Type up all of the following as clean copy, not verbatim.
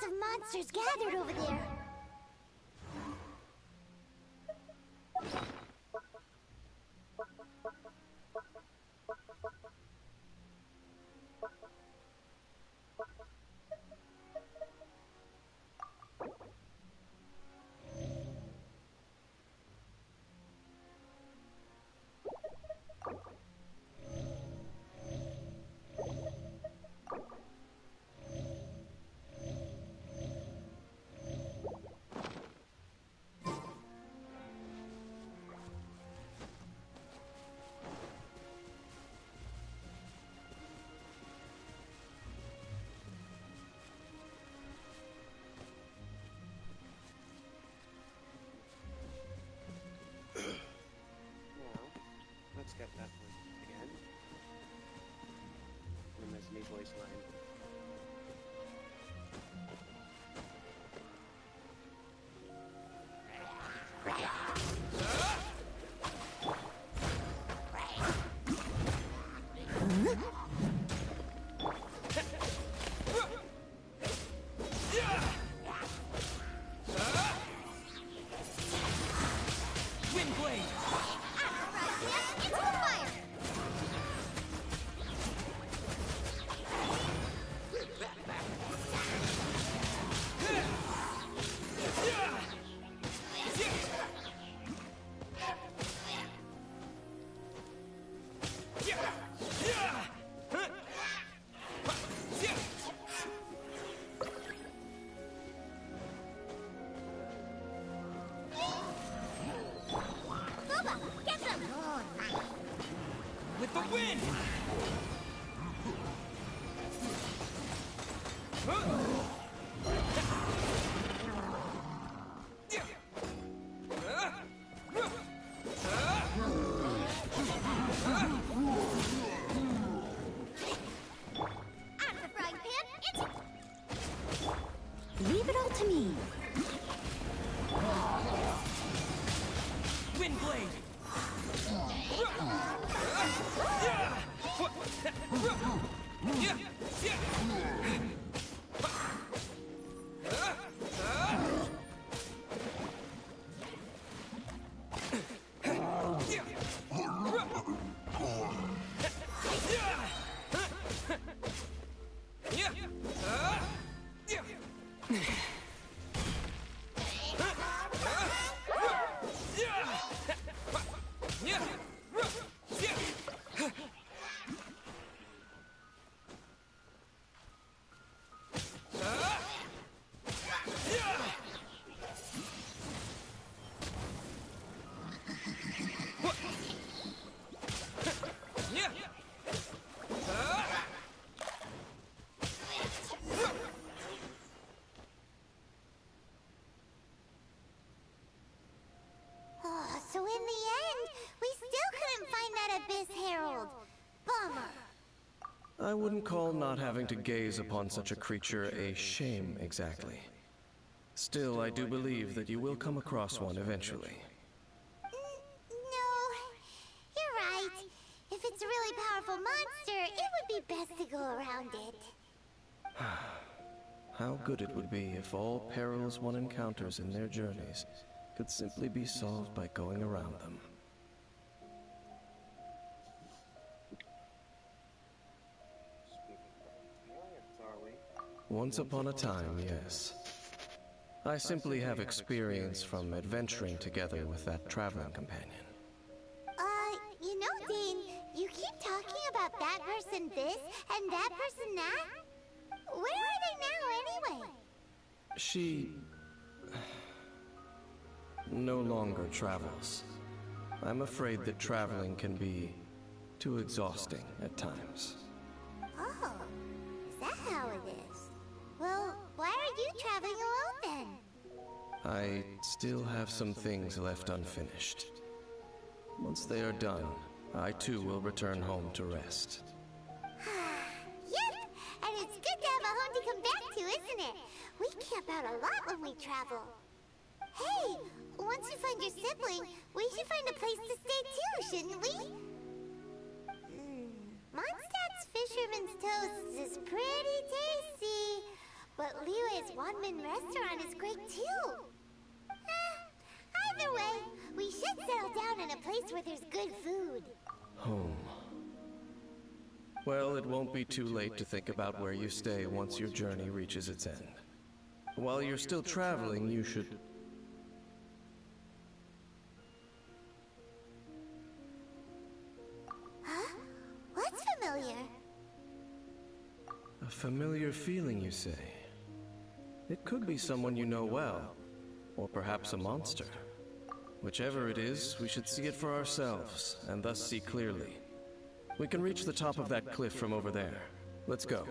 lots of monsters gathered over there. Let's get that one again. And there's a new voice line. With the wind! Out of the frying pan, it's... Leave it all to me. Wind blade! So in the end, we still couldn't find that Abyss Herald. Bummer. I wouldn't call not having to gaze upon such a creature a shame exactly. Still, I do believe that you will come across one eventually. No, you're right. If it's a really powerful monster, it would be best to go around it. How good it would be if all perils one encounters in their journeys could simply be solved by going around them. Once upon a time, yes. I simply have experience from adventuring together with that traveling companion. You know, Dane, you keep talking about that person this and that person that. Where are they now, anyway? She no longer travels. I'm afraid that traveling can be too exhausting at times. Oh, is that how it is? Well, why are you traveling alone then? I still have some things left unfinished. Once they are done, I too will return home to rest. Yep, and it's good to have a home to come back to, isn't it? We camp out a lot when we travel. Hey, once you find your sibling, we should find a place to stay too, shouldn't we? Mondstadt's Fisherman's Toast is pretty tasty, but Liyue's Wanmin restaurant is great too. Either way, we should settle down in a place where there's good food. Home. Well, it won't be too late to think about where you stay once your journey reaches its end. While you're still traveling, you should... Huh? What's familiar? A familiar feeling, you say? It could be someone you know well, or perhaps a monster. Whichever it is, we should see it for ourselves, and thus see clearly. We can reach the top of that cliff from over there. Let's go.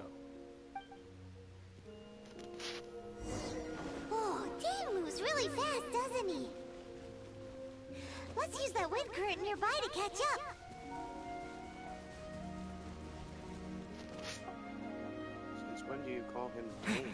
Oh, Dan moves really fast, doesn't he? Let's use that wind current nearby to catch up. Since when do you call him Dan?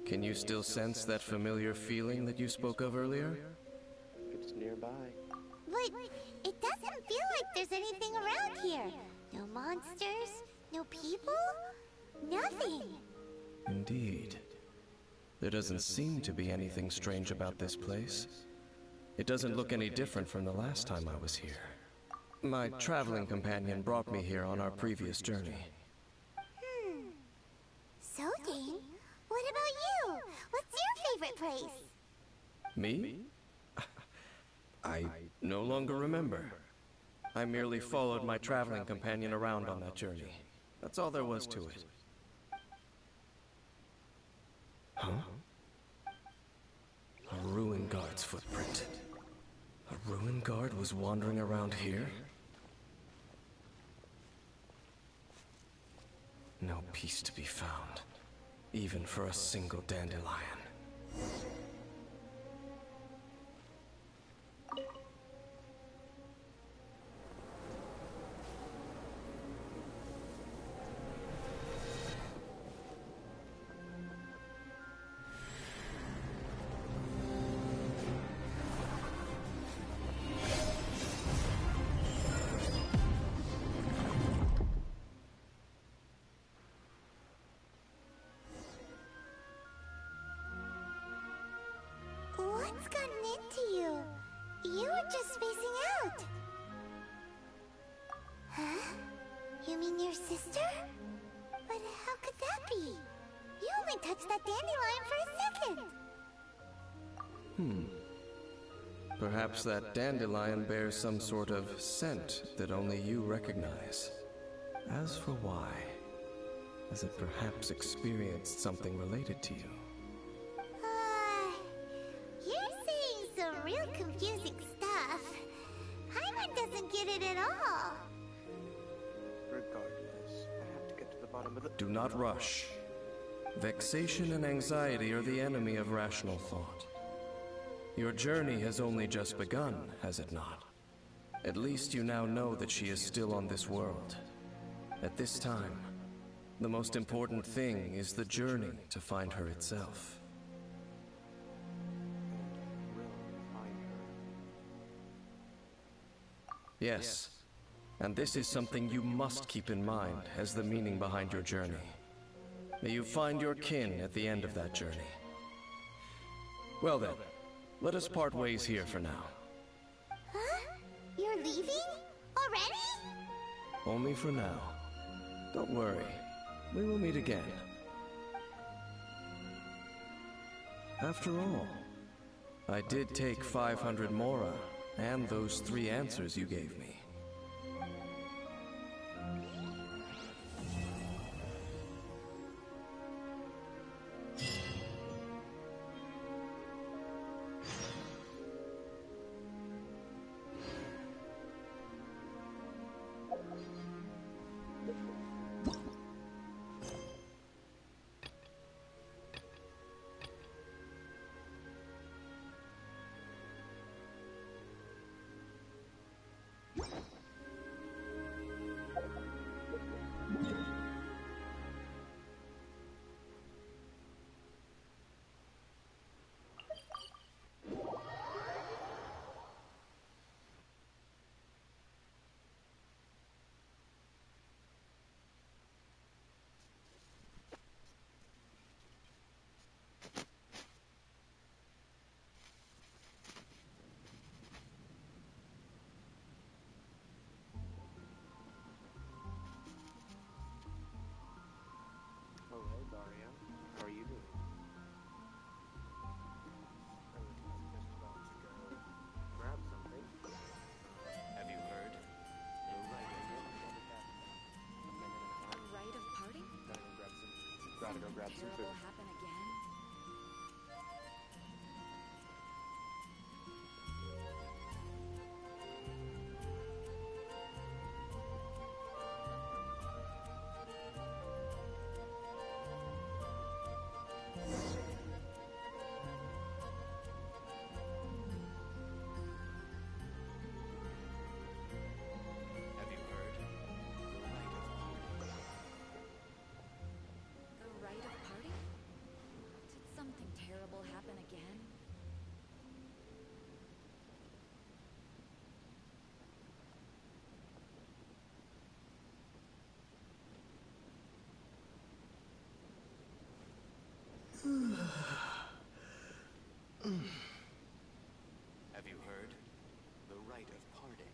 Can you still sense that familiar feeling that you spoke of earlier? It's nearby. But it doesn't feel like there's anything around here. No monsters, no people, nothing. Indeed. There doesn't seem to be anything strange about this place. It doesn't look any different from the last time I was here. My traveling companion brought me here on our previous journey. So, Dane, what about you? What's your favorite place? Me? I no longer remember. I merely followed my traveling companion around on that journey. That's all there was to it. Huh? A ruin guard's footprint. A ruin guard was wandering around here? No peace to be found, even for a single dandelion. What's gotten into you? You were just spacing out. Huh? You mean your sister? But how could that be? You only touched that dandelion for a second. Perhaps that dandelion bears some sort of scent that only you recognize. As for why, has it perhaps experienced something related to you? You're saying some real confusing stuff. Hyman doesn't get it at all. Regardless, I have to get to the bottom of the... Do not rush. Vexation and anxiety are the enemy of rational thought. Your journey has only just begun, has it not? At least you now know that she is still on this world. At this time, the most important thing is the journey to find her itself. Will find her. Yes, and this is something you must keep in mind as the meaning behind your journey. May you find your kin at the end of that journey. Well then, let us part ways here for now. Huh? You're leaving? Already? Only for now. Don't worry, we will meet again. After all, I did take 500 Mora and those 3 answers you gave me. Aria. How are you doing? I was just about to go grab something. Have you heard? The right I'll of be back a minute and a half. The rite of parting? Gotta go grab some Terrible food. happen again? Have you heard? The rite of parting? Did something terrible happen again? Have you heard? The rite of parting.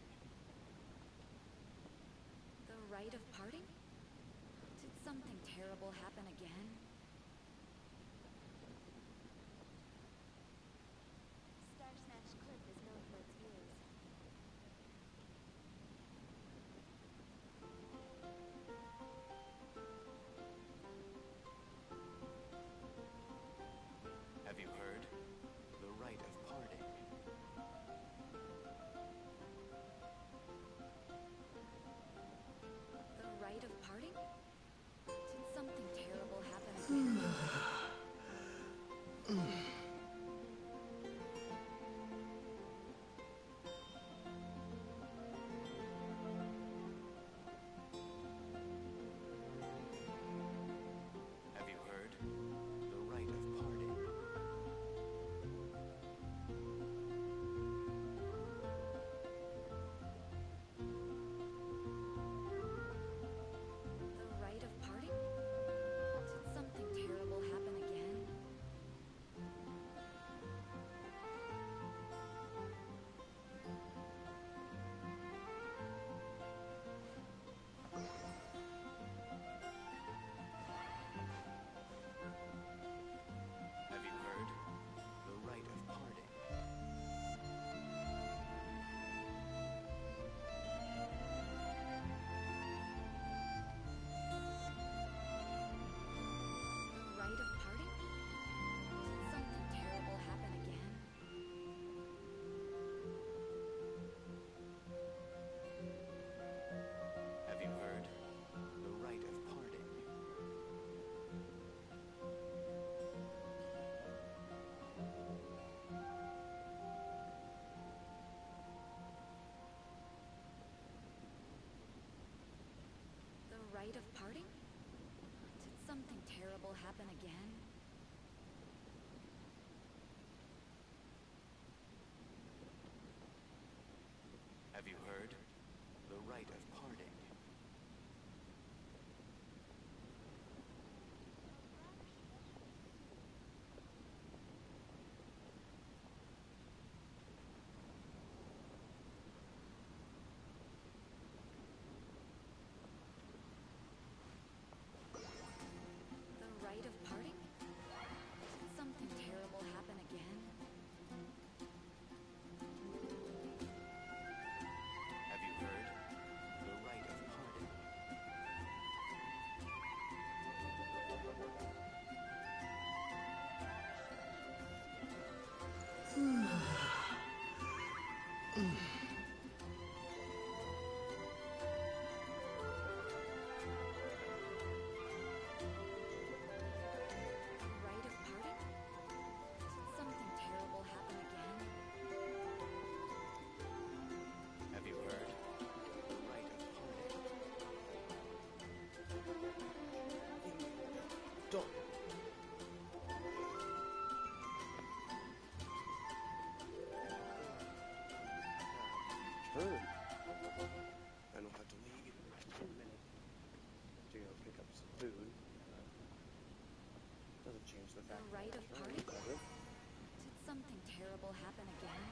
The rite of parting? Did something terrible happen again? Star Smash Cliff is known for its views. Have you heard? The rite of parting. The rite of parting? Did something terrible happen again? Have you heard? The rite of parting. The rite of parting? Did something terrible happen again? Have you heard? The rite of parting. The rite of parting? Did something terrible happen again? Have you heard? The rite of parting. The rite of parting? Did something terrible happen again? Have you heard? The rite of parting. The rite of parting? Did something terrible happen again? Have you heard? The rite of parting. The rite of parting? Did something terrible happen again? Have you heard? The rite of parting. Don't. Turn. And we'll have to leave in a minute to go pick up some food. Doesn't change the fact The rite of that parting? does it? Did something terrible happen again?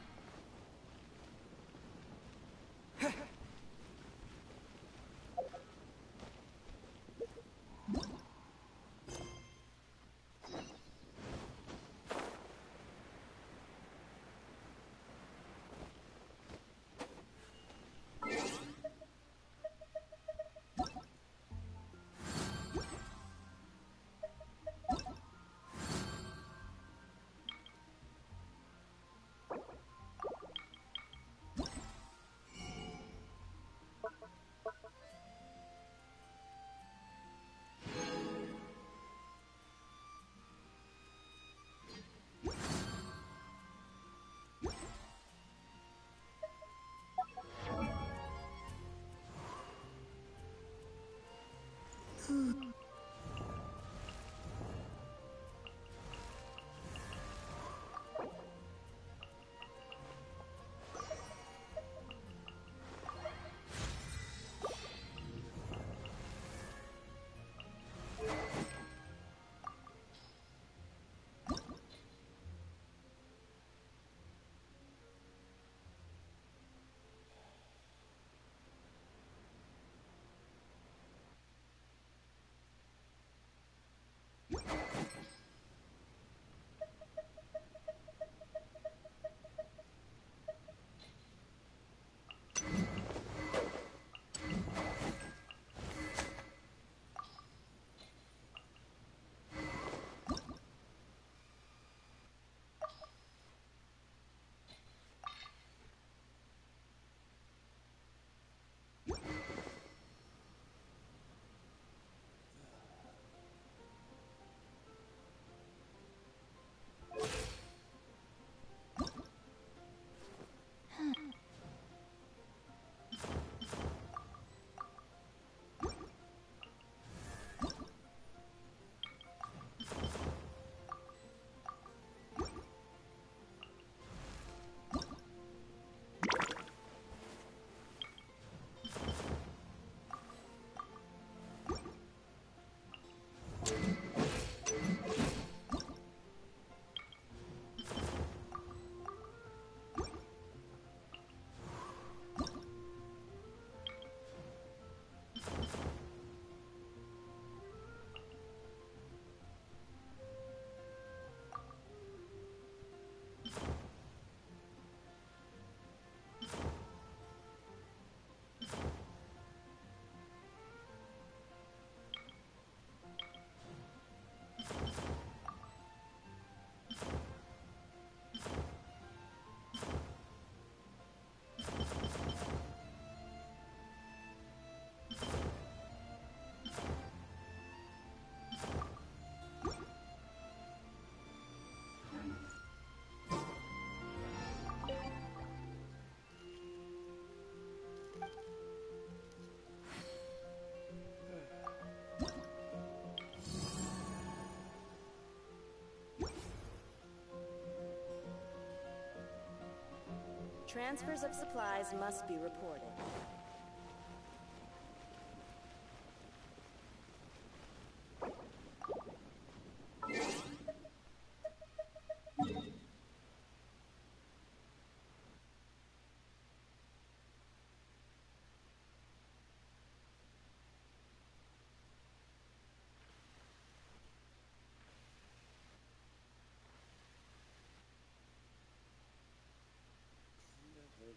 Transfers of supplies must be reported.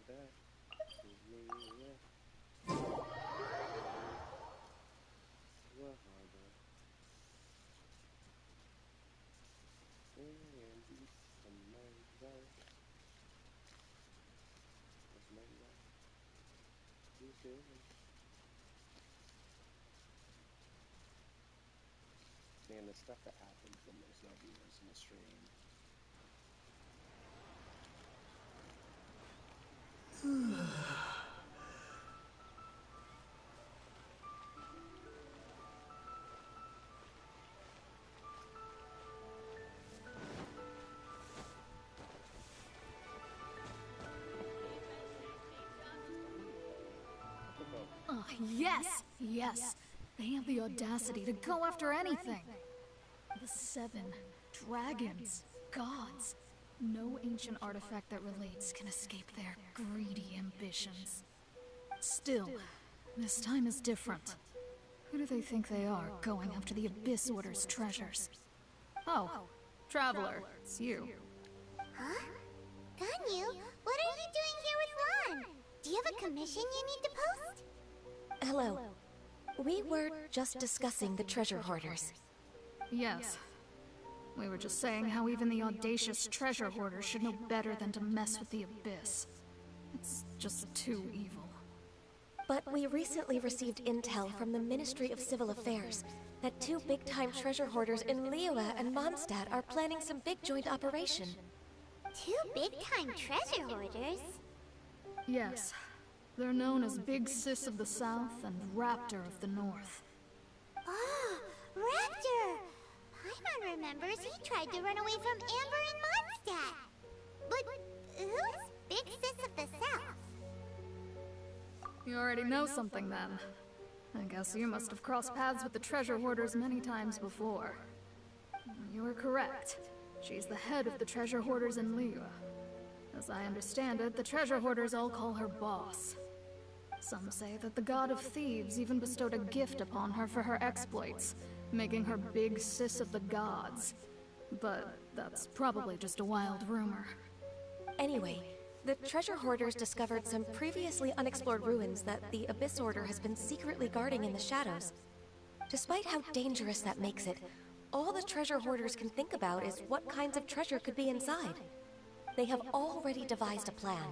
That. Man, the stuff that happens when there's no viewers in the stream. Oh, yes! Yes! They have the audacity to go after anything! The 7 dragons, gods. No ancient artifact that relates can escape their greedy ambitions. Still, this time is different. Who do they think they are, going after the Abyss Order's treasures? Oh, Traveler, it's you. Huh? Ganyu, what are you doing here with Ron? Do you have a commission you need to post? Hello. We were just discussing the treasure hoarders. Yes. We were just saying how even the audacious treasure hoarders should know better than to mess with the Abyss. It's just too evil. But we recently received intel from the Ministry of Civil Affairs that 2 big-time treasure hoarders in Liyue and Mondstadt are planning some big joint operation. 2 big-time treasure hoarders? Yes. They're known as Big Sis of the South and Raptor of the North. Oh, remembers, he tried to run away from Amber and Mondstadt. But who's Big Sis of the South? You already know something then. I guess you must have crossed paths with the treasure hoarders many times before. You are correct. She's the head of the treasure hoarders in Liyue. As I understand it, the treasure hoarders all call her boss. Some say that the god of thieves even bestowed a gift upon her for her exploits, making her Big Sis of the gods. But that's probably just a wild rumor. Anyway, the treasure hoarders discovered some previously unexplored ruins that the Abyss Order has been secretly guarding in the shadows. Despite how dangerous that makes it, all the treasure hoarders can think about is what kinds of treasure could be inside. They have already devised a plan.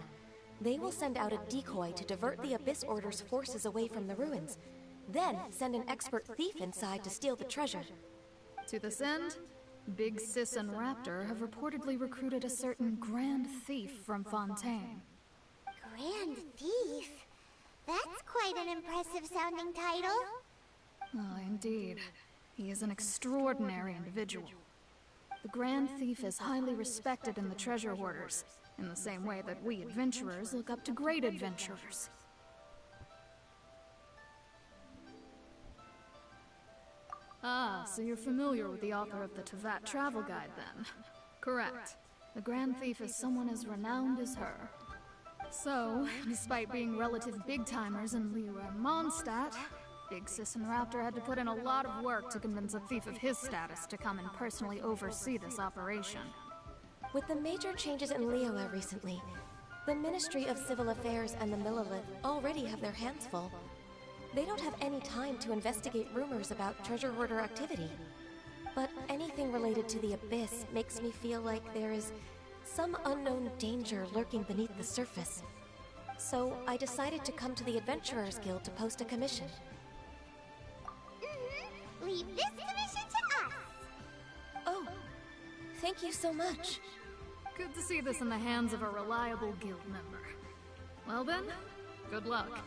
They will send out a decoy to divert the Abyss Order's forces away from the ruins, then send an expert thief inside to steal the treasure. To this end, Big Sis and Raptor have reportedly recruited a certain Grand Thief from Fontaine. Grand Thief? That's quite an impressive sounding title. Oh, indeed. He is an extraordinary individual. The Grand Thief is highly respected in the treasure hoarders, in the same way that we adventurers look up to great adventurers. Ah, so you're familiar with the author of the Teyvat travel guide, then? Correct. The Grand Thief is someone as renowned as her. So, despite being relative big-timers in Liyue and Mondstadt, Big Sis and Raptor had to put in a lot of work to convince a thief of his status to come and personally oversee this operation. With the major changes in Liyue recently, the Ministry of Civil Affairs and the Millelith already have their hands full. They don't have any time to investigate rumors about treasure hoarder activity. But anything related to the Abyss makes me feel like there is some unknown danger lurking beneath the surface. So I decided to come to the Adventurers Guild to post a commission. Leave this commission to us! Oh, thank you so much. Good to see this in the hands of a reliable guild member. Well then, good luck.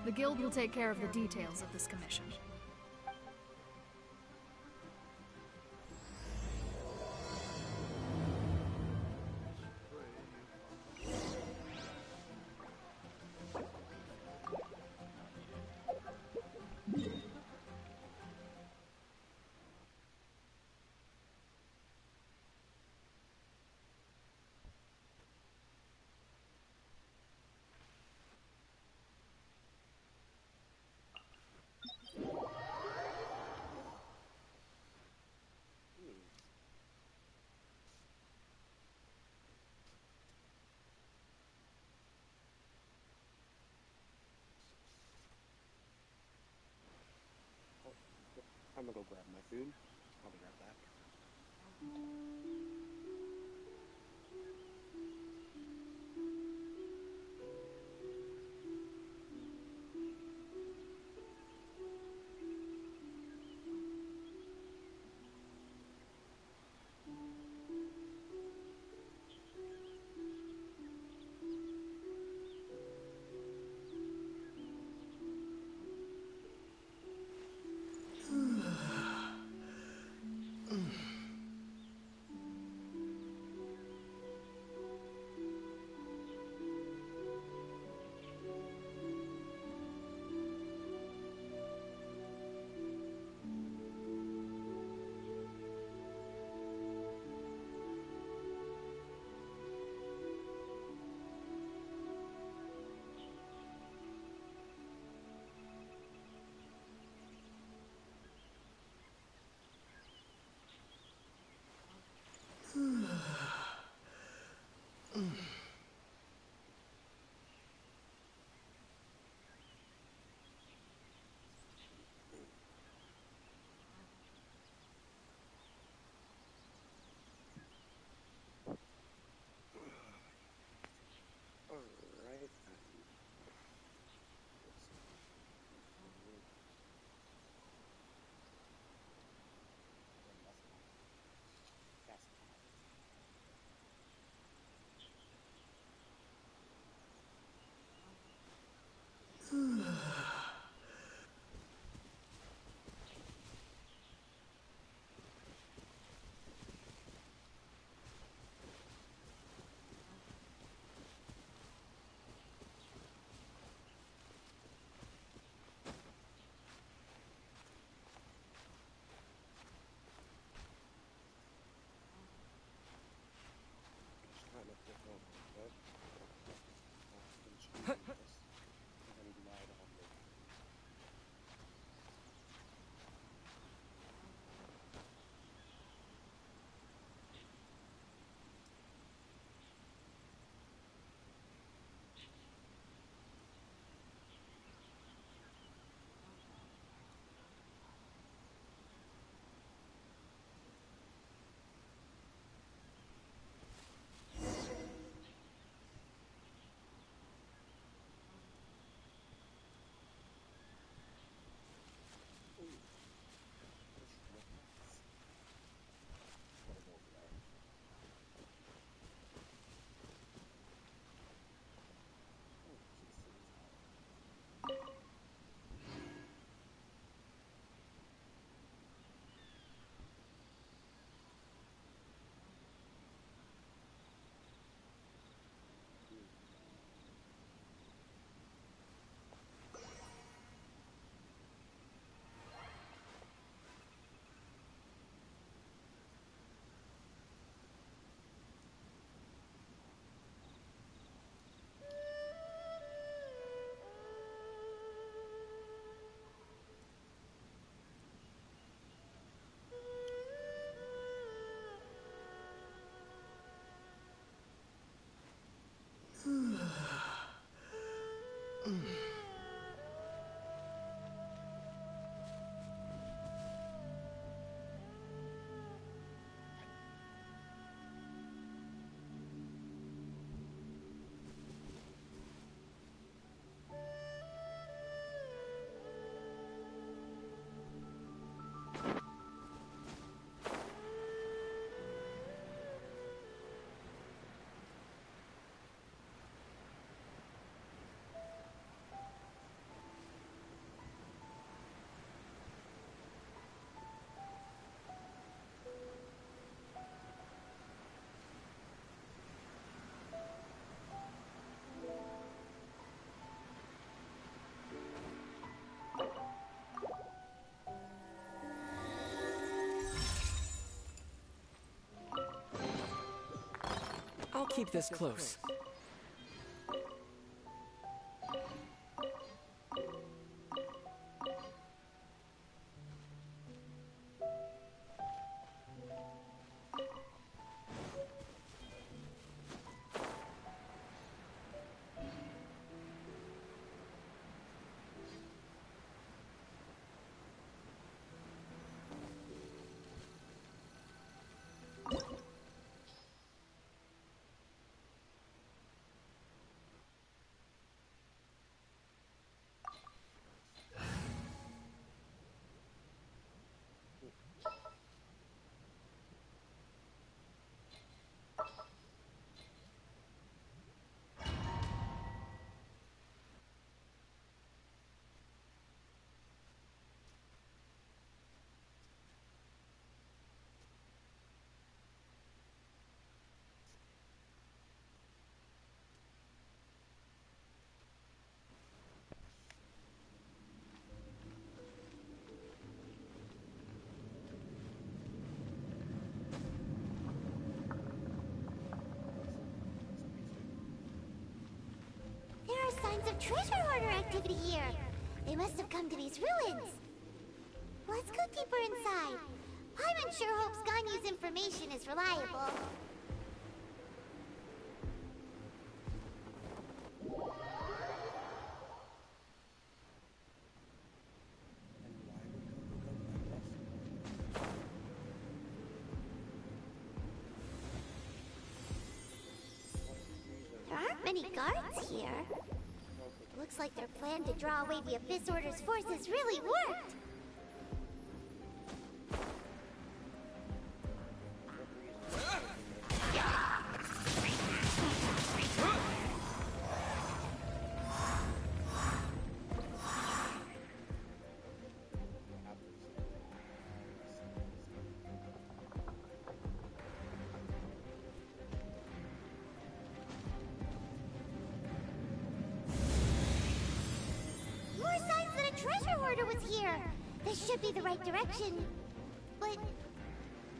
The guild will take care of the details of this commission. I'm gonna go grab my food. I'll be right back. I'll keep this close. Signs of treasure hoarder activity here. They must have come to these ruins. Let's go deeper inside. Paimon sure hopes Ganyu's information is reliable. There aren't many guards here. Looks like their plan to draw away the Abyss Order's forces really worked. This should be the right direction. But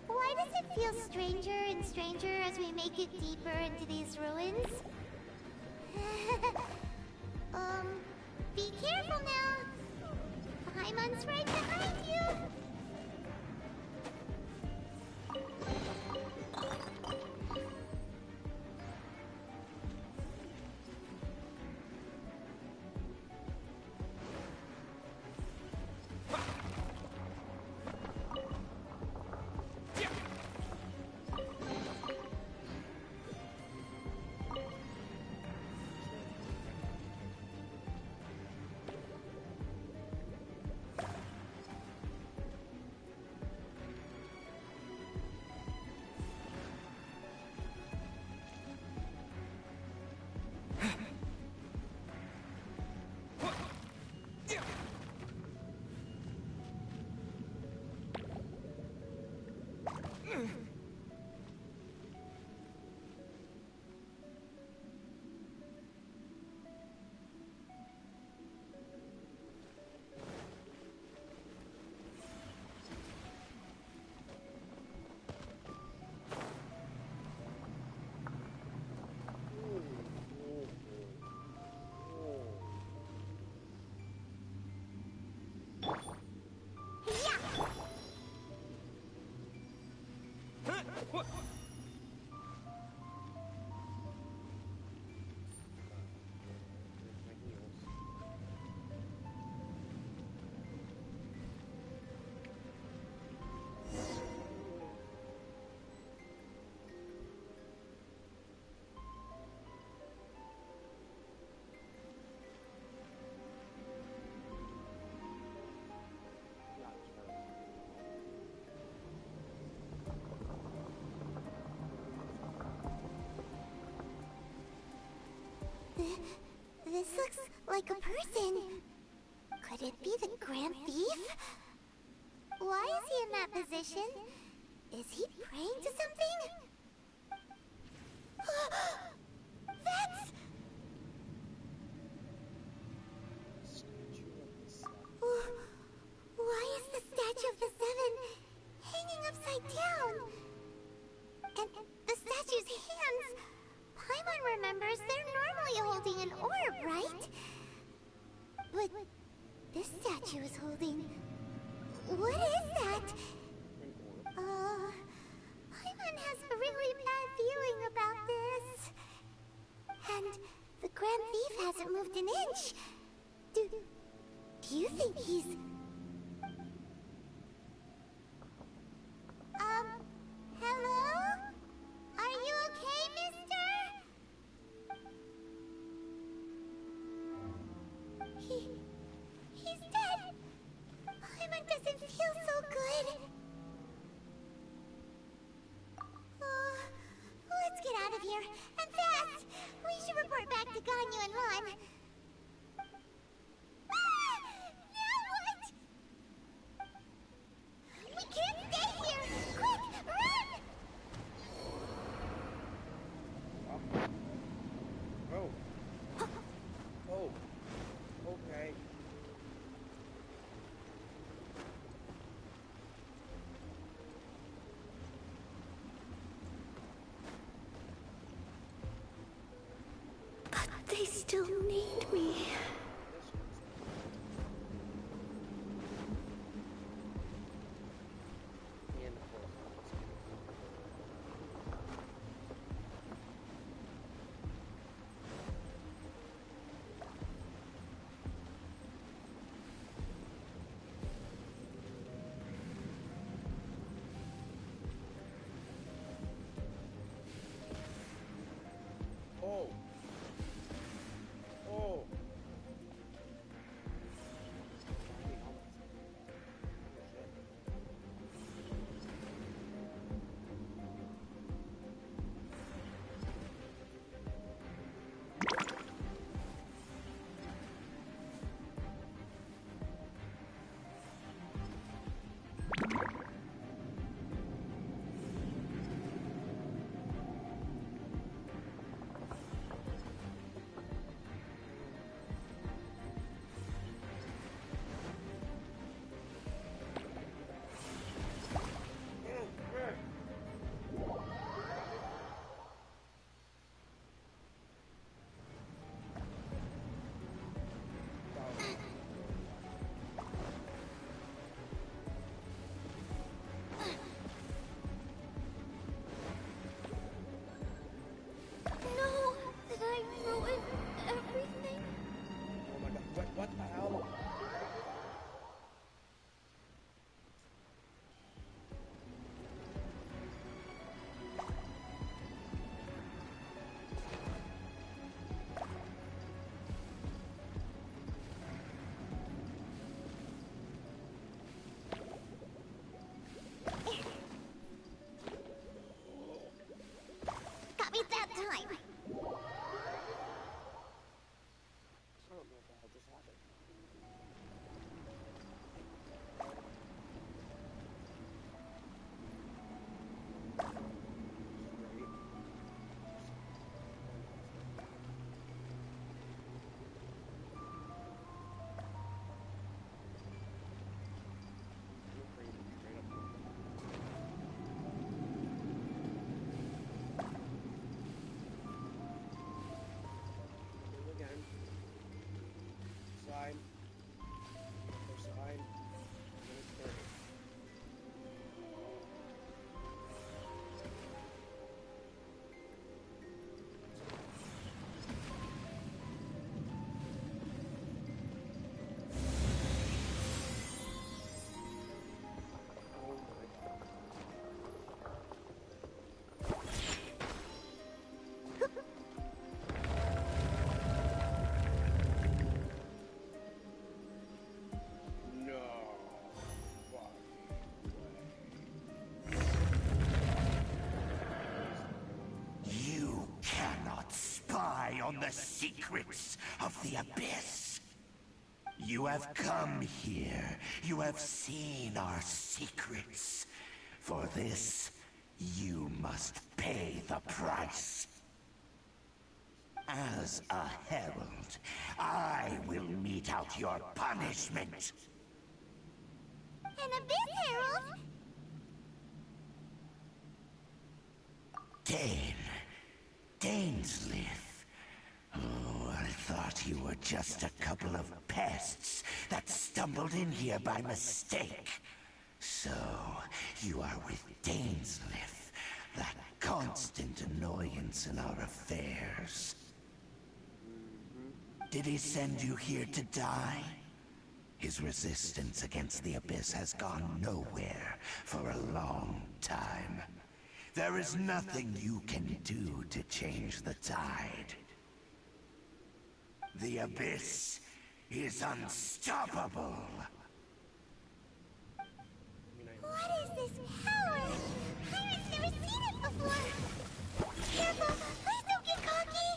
why does it feel stranger and stranger as we make it deeper into these ruins? Be careful now. Paimon's right behind you. This looks like a person. Could it be the Grand Thief? Why is he in that position? Is he praying to something? That's... Why is the Statue of the Seven hanging upside down? And the statue's hands members, they're normally holding an orb, right? But this statue is holding... What is that? Paimon has a really bad feeling about this. And the Grand Thief hasn't moved an inch. Do you think he's... Hello? Are you okay, mister? He's dead. Paimon doesn't feel so good. Let's get out of here, and fast! We should report back to Ganyu and Lon. Now what? We can't stay here! Quick, run! Oh. Oh. Okay. But they still need me. Oh. Oh. No, did I ruin everything? Oh my god. What the hell? Got me that time. I don't know what the hell just happened. Again. Side. Other side. And it's dirty. Oh my god. No. You cannot spy on the secrets of the Abyss. You have come here. You have seen our secrets. For this, you must pay the price. As a herald, I will mete out your punishment. An Abyss Herald? Dane. Dane's Lith. thought you were just a couple of pests that stumbled in here by mistake. So, you are with Dainsleif, that constant annoyance in our affairs. Did he send you here to die? His resistance against the Abyss has gone nowhere for a long time. There is nothing you can do to change the tide. The Abyss is unstoppable. What is this power? Pirate's never seen it before. Careful, please don't get cocky.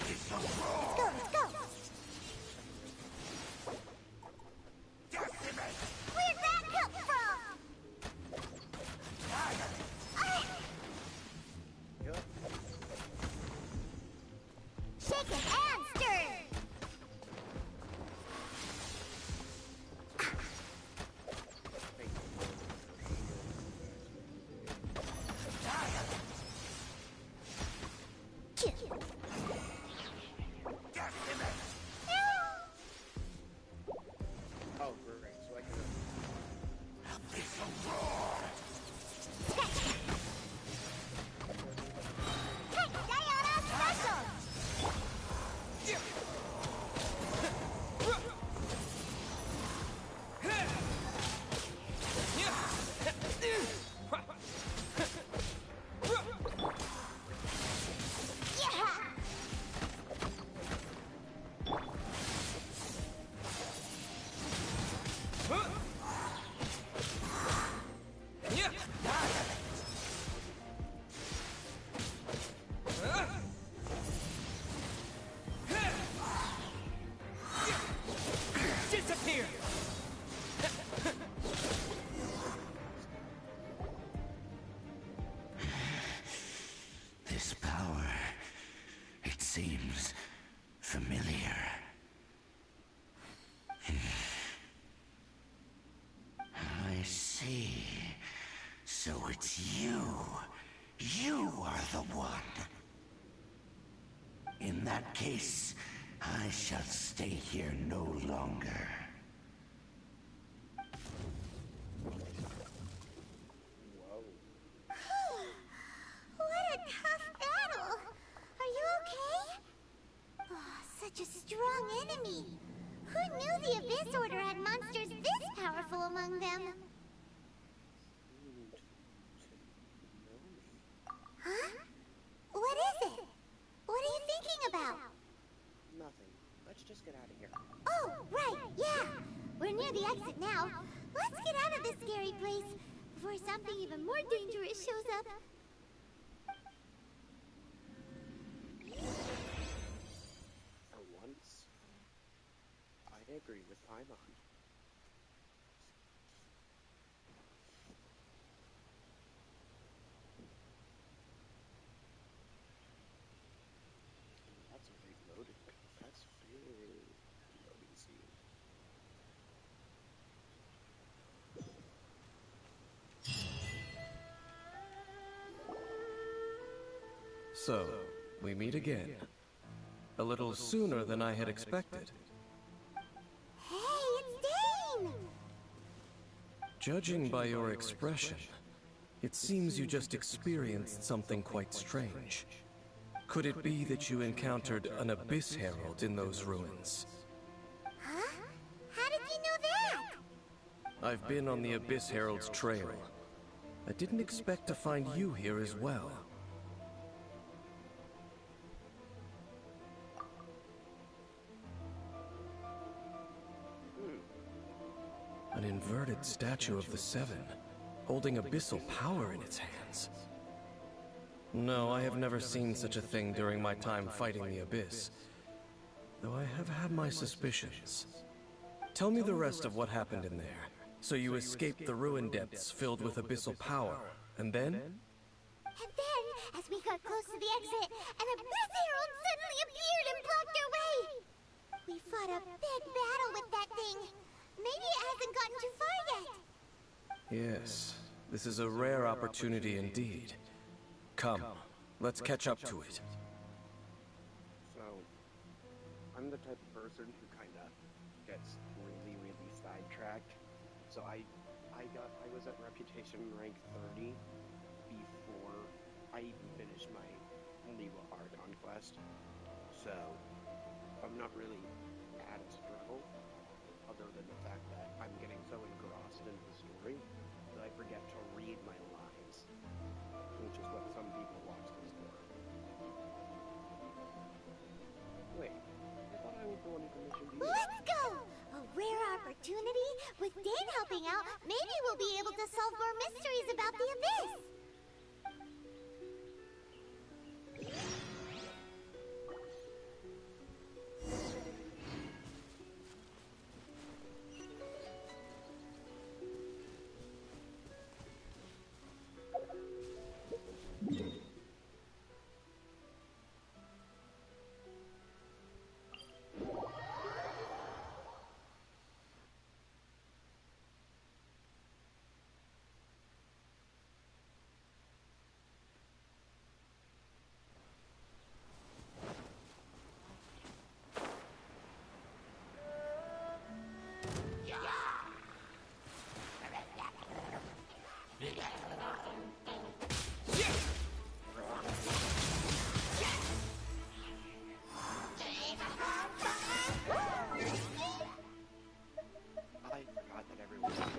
It's a roar! Let's go. Decimate! Where'd that come from? Yep. Shaken and stirred. Oh, great. So I can. It's a roar! Hey, Diana special. Yeah. Disappear! This power, it seems familiar. I see. So it's you. You are the one. In that case, I shall stay here no longer. Whoa. What a tough battle. Are you okay? Oh, such a strong enemy. Who knew the Abyss Order had monsters this powerful among them? Huh? What is it? What are you thinking about? Nothing. Let's just get out of here. Oh, right, yeah. We're near the exit now. Let's get out of this scary place before something even more dangerous shows up. For once, I'd agree with Paimon. That's a big loading. That's really loading scene. So, we meet again. A little sooner than I had expected. Hey, it's Dane! Judging by your expression, it seems you just experienced something quite strange. Could it be that you encountered an Abyss Herald in those ruins? Huh? How did you know that? I've been on the Abyss Herald's trail. I didn't expect to find you here as well. An inverted statue of the Seven, holding abyssal power in its hands. No, I have never seen such a thing during my time fighting the Abyss, though I have had my suspicions. Tell me the rest of what happened in there. So you escaped the ruin depths filled with abyssal power, and then? And then, as we got close to the exit, an Abyss Herald suddenly appeared and blocked our way! We fought a big battle with that thing. Maybe it hasn't gotten too far yet. Yes, this is a rare opportunity indeed. Come, let's catch up to it. So, I'm the type of person who kind of gets really, really sidetracked. So I was at Reputation rank 30 before I even finished my Legal Archon quest. So, I'm not really at a struggle, other than the fact that I'm getting so engrossed in the story that I forget to read my lines, which is what some people watch this for. Wait, I thought I was the one who commissioned you. Let's go! A rare opportunity? With Dan helping out, maybe we'll be able to solve more mysteries about the Abyss! I forgot that everyone was dead.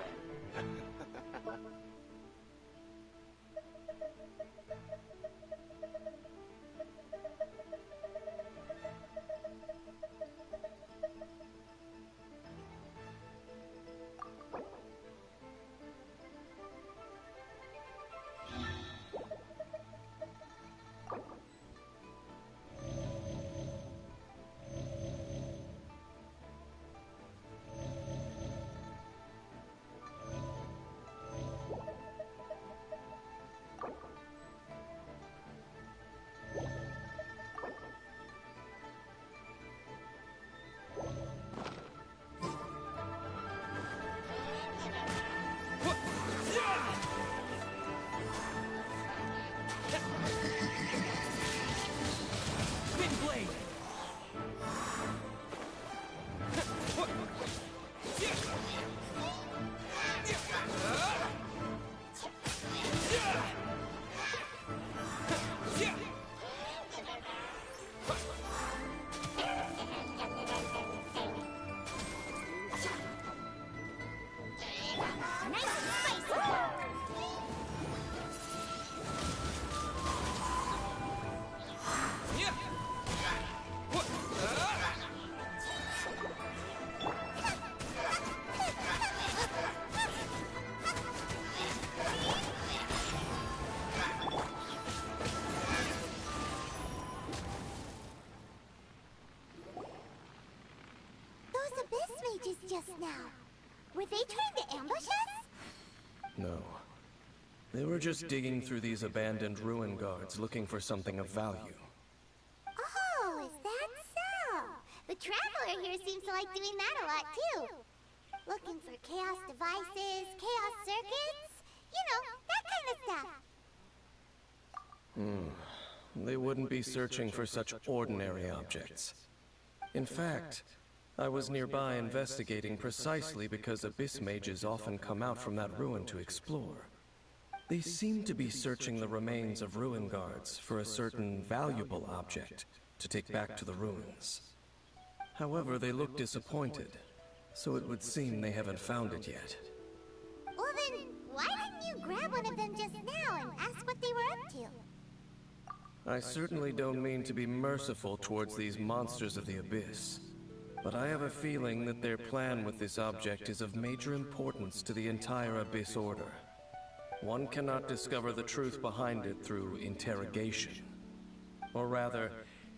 Just now. Were they trying to ambush us? No. They were just digging through these abandoned ruin guards looking for something of value. Oh, is that so? The Traveler here seems to like doing that a lot too. Looking for chaos devices, chaos circuits, you know, that kind of stuff. They wouldn't be searching for such ordinary objects. In fact, I was nearby investigating precisely because Abyss mages often come out from that ruin to explore. They seem to be searching the remains of ruin guards for a certain valuable object to take back to the ruins. However, they look disappointed, so it would seem they haven't found it yet. Well then, why didn't you grab one of them just now and ask what they were up to? I certainly don't mean to be merciful towards these monsters of the Abyss. But I have a feeling that their plan with this object is of major importance to the entire Abyss Order. One cannot discover the truth behind it through interrogation. Or rather,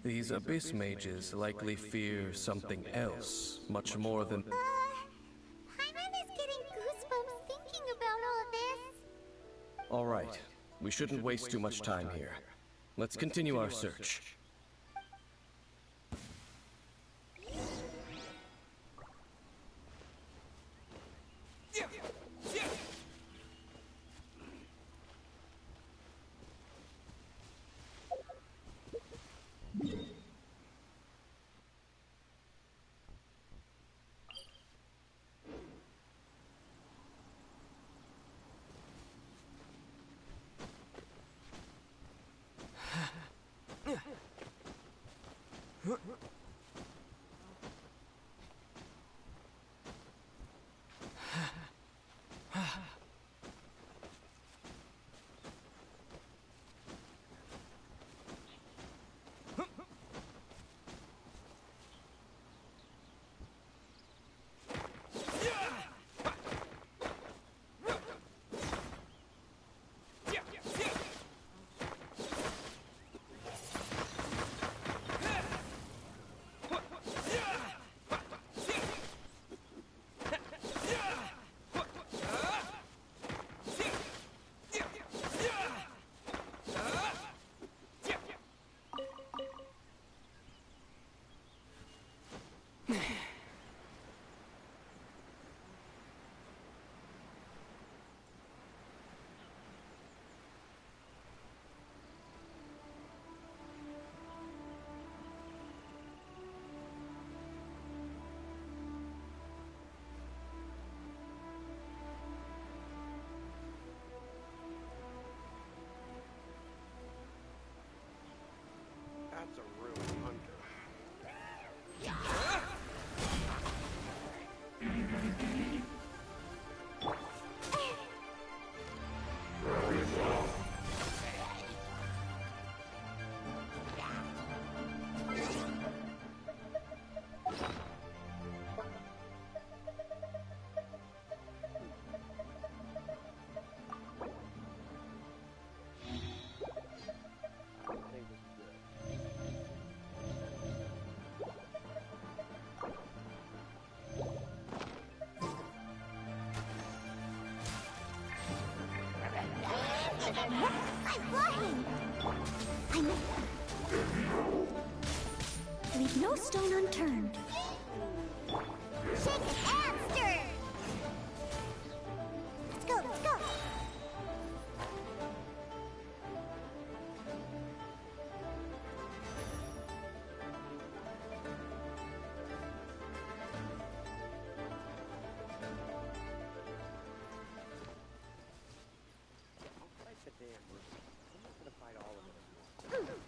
these Abyss mages likely fear something else, much more than... Paimon is getting goosebumps thinking about all this. All right, we shouldn't waste too much time here. Let's continue our search. That's a ruined hunter. I think this is good. I'm flying! Leave no stone unturned. Shake and stir! Let's go, let's go! I'll fight the damn room. I'm not gonna fight all of it at once.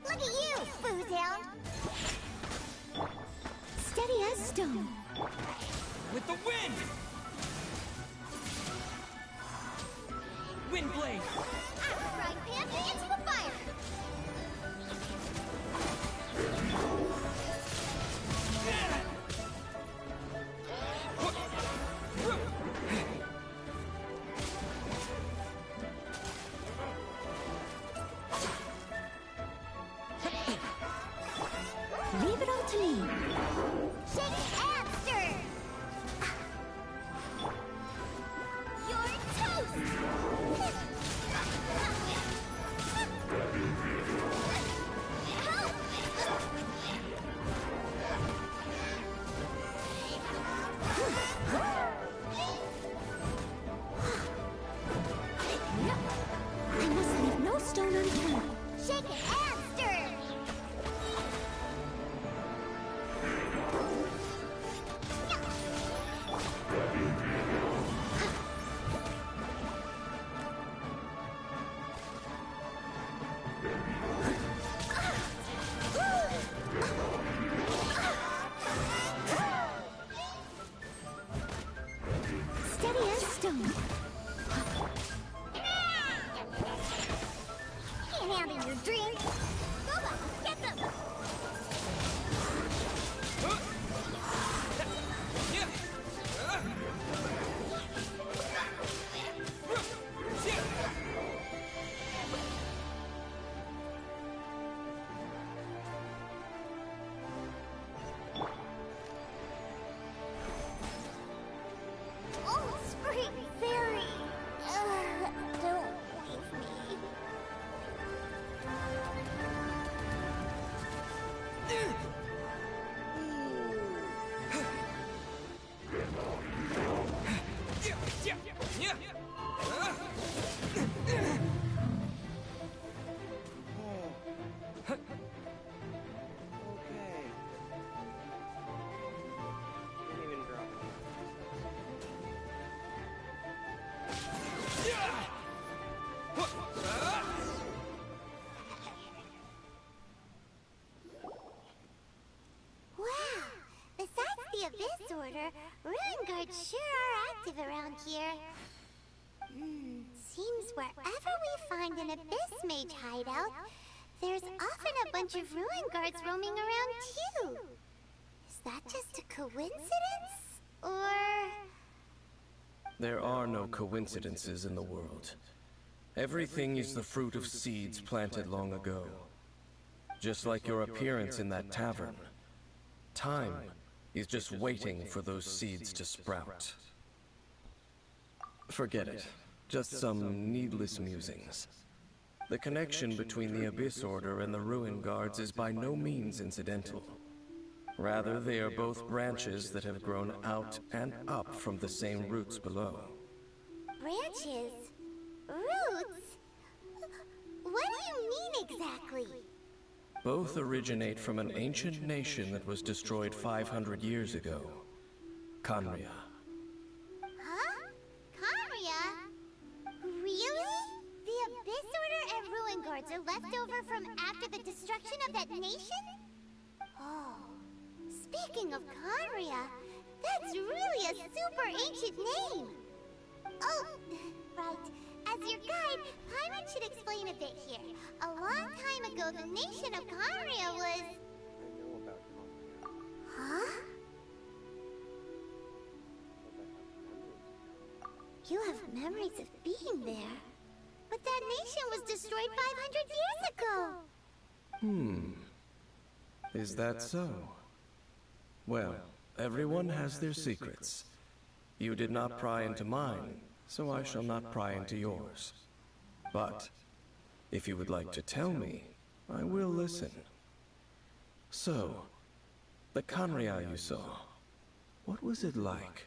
Look at you, Foozhound! Steady as stone. With the wind! Wind blade! Out of frying pan into the fire! me. Shake and stir. You're toast. I must leave no stone unturned. Shake it and stir. Steady as stone. Can't handle your dreams. Boba, get them. Oh, Spring Fairy. Don't leave me. Okay. Didn't even drop it. Wow! Besides the Abyss Order, Ruin Guards sure are active around here. Seems wherever we find an Abyss Mage hideout, there's often a bunch of Ruin Guards roaming around too. Is that just a coincidence? Or... There are no coincidences in the world. Everything is the fruit of seeds planted long ago. Just like your appearance in that tavern. Time is just waiting for those seeds to sprout. Forget it. Just some needless musings. The connection between the Abyss Order and the Ruin Guards is by no means incidental. Rather, they are both branches that have grown out and up from the same roots below. branches? Roots? What do you mean exactly? Both originate from an ancient nation that was destroyed 500 years ago. Khaenri'ah. Huh? Khaenri'ah? Really? The Abyss Order and Ruin Guards are left over from after the destruction of that nation? Oh, speaking of Khaenri'ah, that's really a super ancient name! Oh, right. As your guide, Paimon should explain a bit here. A long time ago, the nation of Khaenri'ah was... I know about Khaenri'ah. Huh? You have memories of being there. But that nation was destroyed 500 years ago! Is that so? Well, everyone has their secrets. You did not pry into mine, so I shall not pry into yours. But, if you would like to tell me, I will listen. So, the Khaenri'ah you saw, what was it like?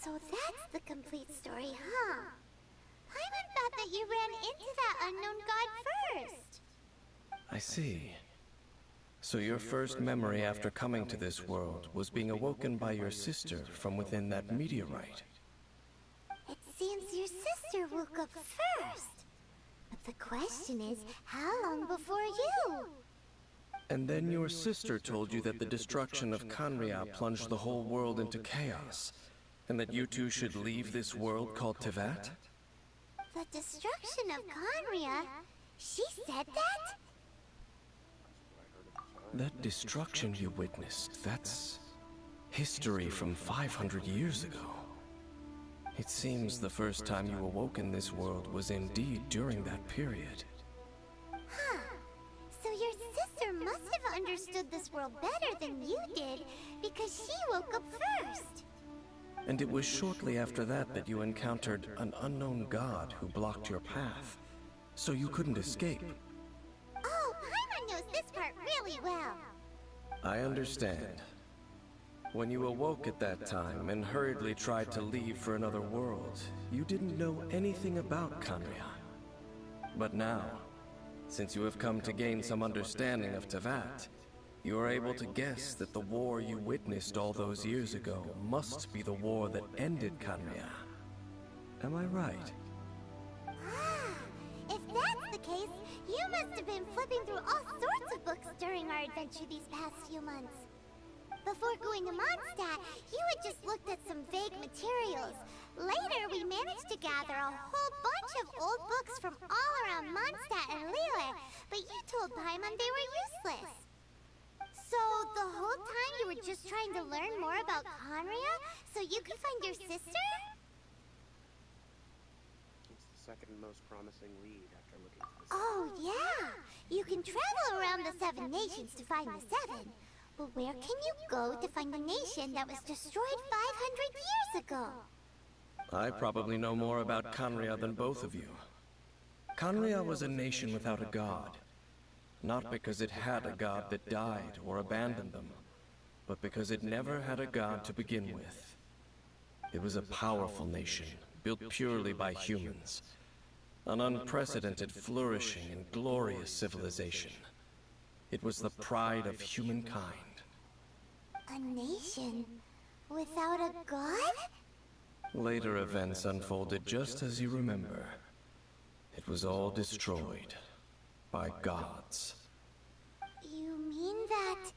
So that's the complete story, huh? Paimon thought that you ran into that unknown god first. I see. So your first memory after coming to this world was being awoken by your sister from within that meteorite. It seems your sister woke up first. But the question is, how long before you? And then your sister told you that the destruction of Khaenri'ah plunged the whole world into chaos, and that you two should leave this world called Teyvat? The destruction of Khaenri'ah? She said that? That destruction you witnessed, that's History from 500 years ago. It seems the first time you awoke in this world was indeed during that period. Huh. So your sister must have understood this world better than you did, because she woke up first. And it was shortly after that that you encountered an unknown god who blocked your path, so you couldn't escape. Oh, Paimon knows this part really well. I understand. When you awoke at that time and hurriedly tried to leave for another world, you didn't know anything about Khaenri'ah. But now, since you have come to gain some understanding of Teyvat, you are able to guess that the war you witnessed all those years ago must be the war that ended Khaenri'ah. Am I right? Ah, if that's the case, you must have been flipping through all sorts of books during our adventure these past few months. Before going to Mondstadt, you had just looked at some vague materials. Later, we managed to gather a whole bunch of old books from all around Mondstadt and Lille, but you told Paimon they were useless. So, the whole time you were just trying to learn more about Khaenri'ah so you could find your sister? It's the second most promising lead after looking for the Oh, yeah! You can travel around the 7 nations to find the 7. But where can you go to find a nation that was destroyed 500 years ago? I probably know more about Khaenri'ah than both of you. Khaenri'ah was a nation without a god. Not because it had a god that died or abandoned them, but because it never had a god to begin with. It was a powerful nation, built purely by humans. An unprecedented, flourishing, and glorious civilization. It was the pride of humankind. A nation without a god? Later events unfolded just as you remember. It was all destroyed by gods. You mean that...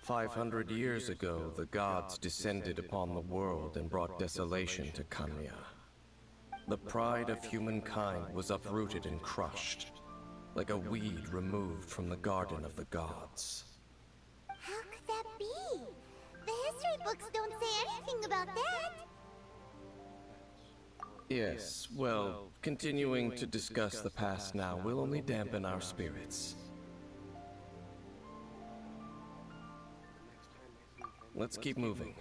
500 years ago, the gods descended upon the world and brought desolation to Khaenri'ah. The pride of humankind was uprooted and crushed, like a weed removed from the garden of the gods. How could that be? The history books don't say anything about that. Yes, well, continuing to discuss the past now will only dampen our spirits. Let's keep moving.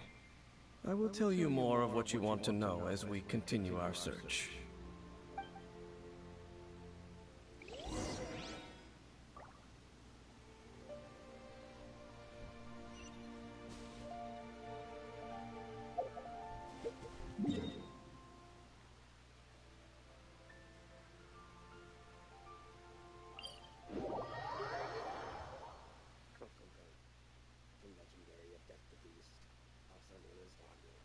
I will tell you more of what you want to know as we continue our search. legendary adept the beast, also known as Ganya.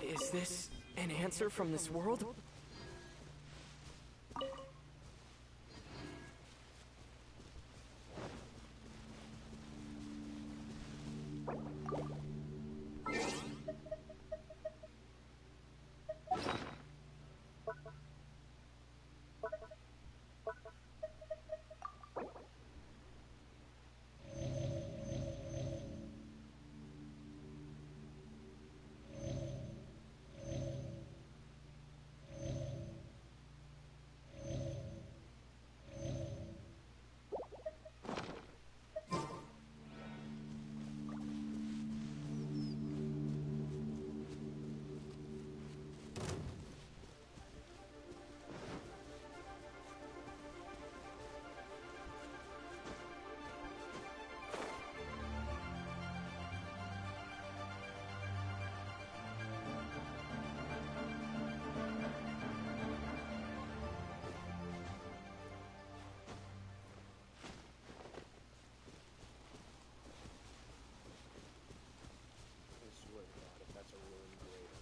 Is this an answer from this world? I swear to God, if that's a ruined grader.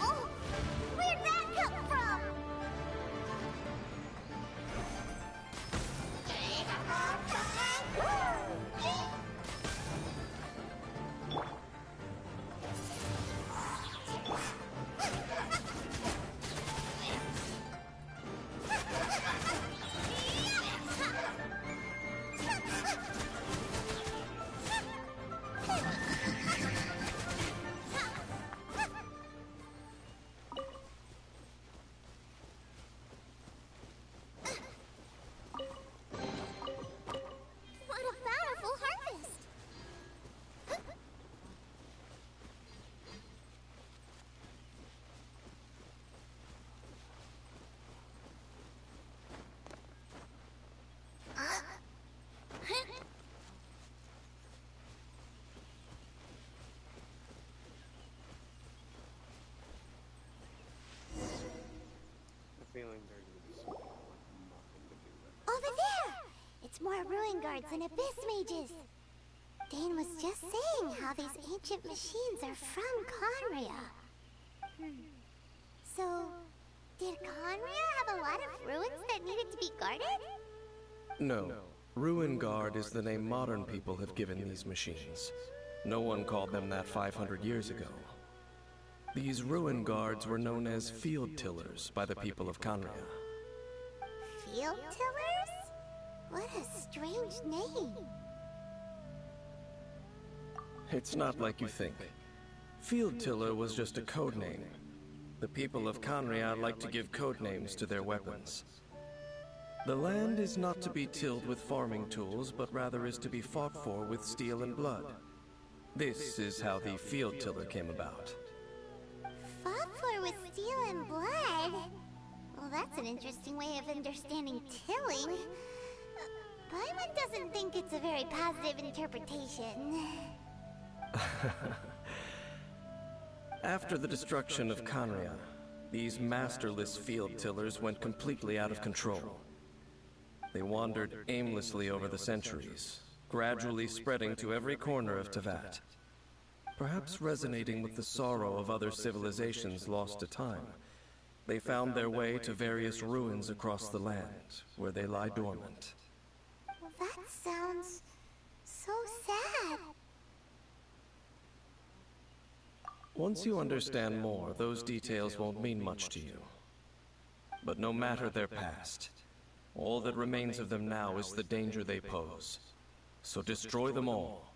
Oh, where'd that come from? What a bountiful harvest! The feeling there's gonna be something nothing to do with. Over there! It's more ruin guards and abyss mages. Dane was just saying how these ancient machines are from Conria. So, did Conria have a lot of ruins that needed to be guarded? No. Ruin Guard is the name modern people have given these machines. No one called them that 500 years ago. These Ruin Guards were known as Field Tillers by the people of Conria. Field tillers? What a strange name. It's not like you think. Field Tiller was just a code name. The people of Conria like to give code names to their weapons. The land is not to be tilled with farming tools, but rather is to be fought for with steel and blood. This is how the Field Tiller came about. Fought for with steel and blood? Well, that's an interesting way of understanding tilling. Paimon doesn't think it's a very positive interpretation. After the destruction of Conria, these masterless field tillers went completely out of control. They wandered aimlessly over the centuries, gradually spreading to every corner of Teyvat. Perhaps resonating with the sorrow of other civilizations lost to time, they found their way to various ruins across the land, where they lie dormant. That sounds so sad. Once you understand more, those details won't mean much to you. But no matter their past, all that remains of them now is the danger they pose. So destroy them all.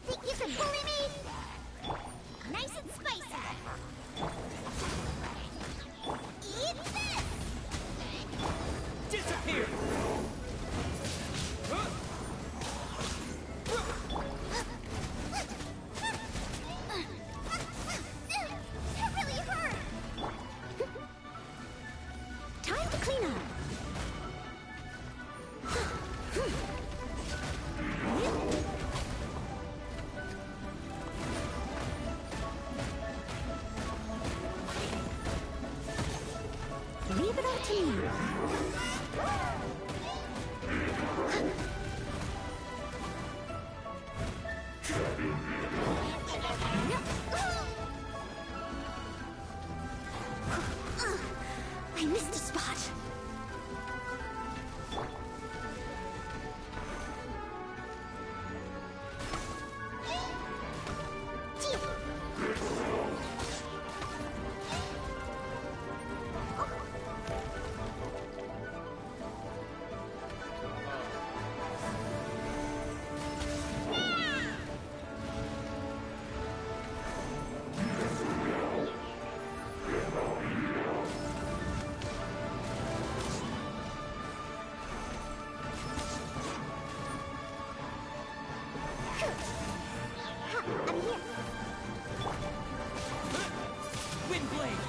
Think you can bully me? Nice and spicy. Eat this! Disappear! That really hurt! Time to clean up. Leave it all to me. I missed a spot. I'm here. Windblade!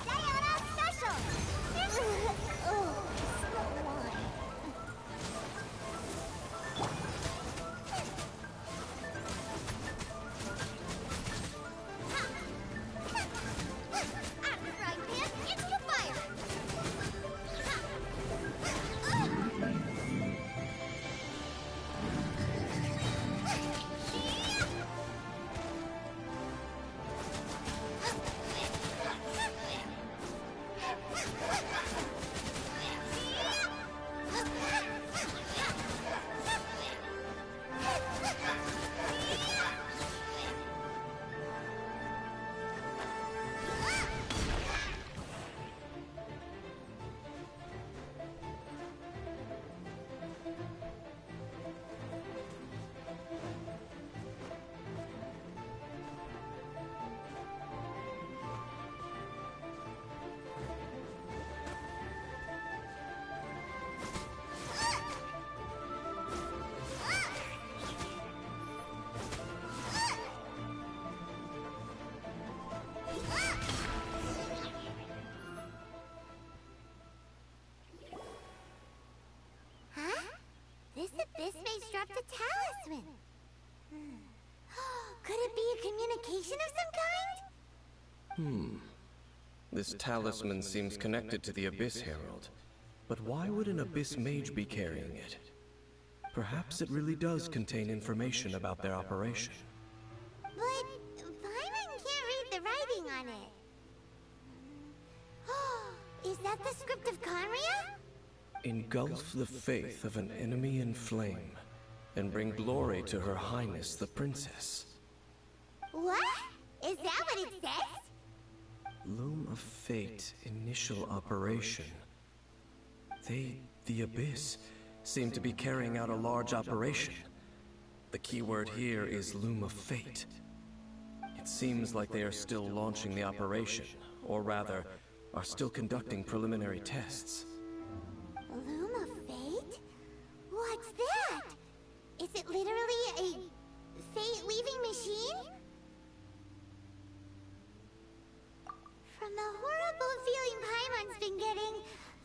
Diana Special! Oh, slow wine. Out of the frying pan, into the fire! Huh? This abyss mage dropped a talisman. Could it be a communication of some kind? This talisman seems connected to the Abyss Herald. But why would an Abyss Mage be carrying it? Perhaps it really does contain information about their operation. But Paimon can't read the writing on it. Is that the script of Conria? Engulf the faith of an enemy in flame, and bring glory to Her Highness the Princess. What? Is that what it says? Loom of Fate, initial operation. They, the Abyss, seem to be carrying out a large operation. The keyword here is Loom of Fate. It seems like they are still launching the operation, or rather, are still conducting preliminary tests. Loom of Fate? What's that? Is it literally a fate-weaving machine? From the horrible feeling Paimon's been getting,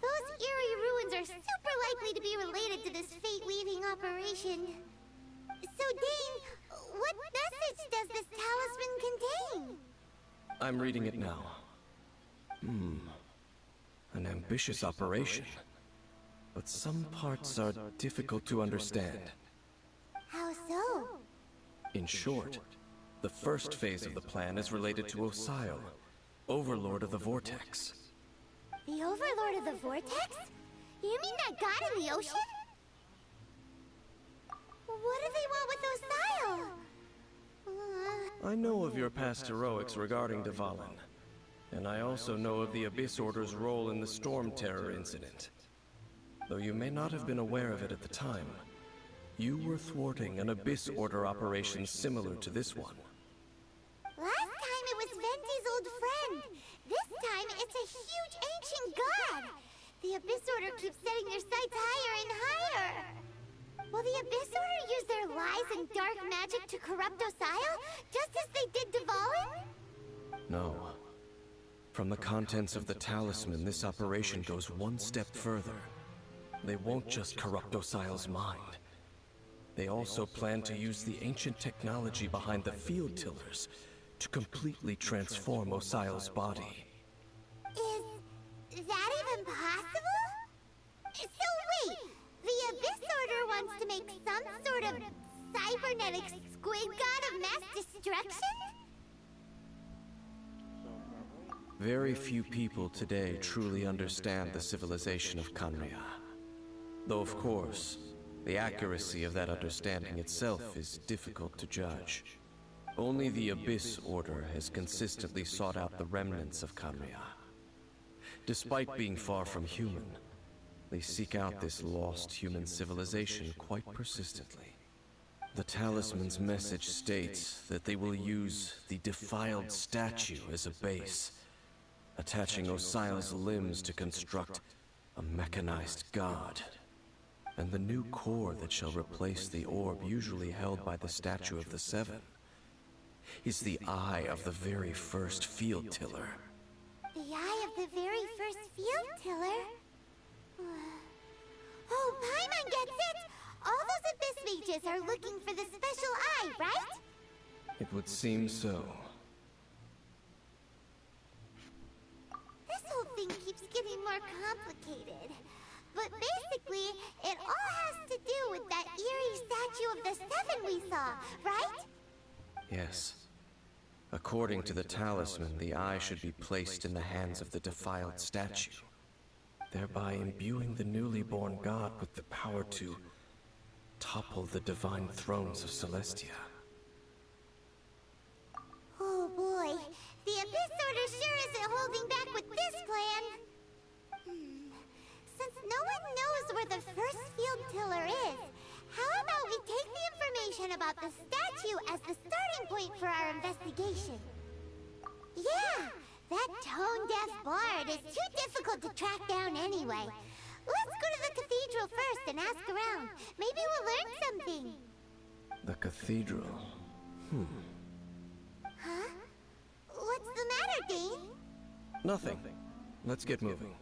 those eerie ruins are super likely to be related to this fate-weaving operation. So, Dane, what message does this talisman contain? I'm reading it now. An ambitious operation. But some parts are difficult to understand. How so? In short, the first phase of the plan is related to Osile, Overlord of the Vortex. The Overlord of the Vortex? You mean that god in the ocean? What do they want with Osile? I know of your past heroics regarding Dvalin, and I also know of the Abyss Order's role in the Storm Terror incident. Though you may not have been aware of it at the time, you were thwarting an Abyss Order operation similar to this one. Last time it was Venti's old friend. This time it's a huge ancient god. The Abyss Order keeps setting their sights higher and higher. Will the Abyss Order use their lies and dark magic to corrupt Osile, just as they did Dvalin? No. From the contents of the talisman, this operation goes one step further. They won't just corrupt Osile's mind. They also plan to use the ancient technology behind the field tillers to completely transform Osile's body. Is that even possible? So wait, the Abyss Order wants to make some sort of cybernetic squid god of mass destruction? Very few people today truly understand the civilization of Khaenri'ah. Though of course, the accuracy of that understanding itself is difficult to judge. Only the Abyss Order has consistently sought out the remnants of Khaenri'ah. Despite being far from human, they seek out this lost human civilization quite persistently. The talisman's message states that they will use the defiled statue as a base, attaching Osile's limbs to construct a mechanized god. And the new core that shall replace the orb usually held by the statue of the Seven is the eye of the very first field tiller. The eye of the very first field tiller? Oh, Paimon gets it! All those Abyss mages are looking for the special eye, right? It would seem so. This whole thing keeps getting more complicated. But basically, it all has to do with that eerie statue of the Seven we saw, right? Yes. According to the talisman, the eye should be placed in the hands of the defiled statue, thereby imbuing the newly born god with the power to topple the divine thrones of Celestia. Oh boy, the Abyss Order sure isn't holding back with this plan. Since no one knows where the first field tiller is, how about we take the information about the statue as the starting point for our investigation? Yeah, that tone-deaf bard is too difficult to track down anyway. Let's go to the cathedral first and ask around. Maybe we'll learn something. The cathedral? Huh? What's the matter, Dane? Nothing. Let's get moving.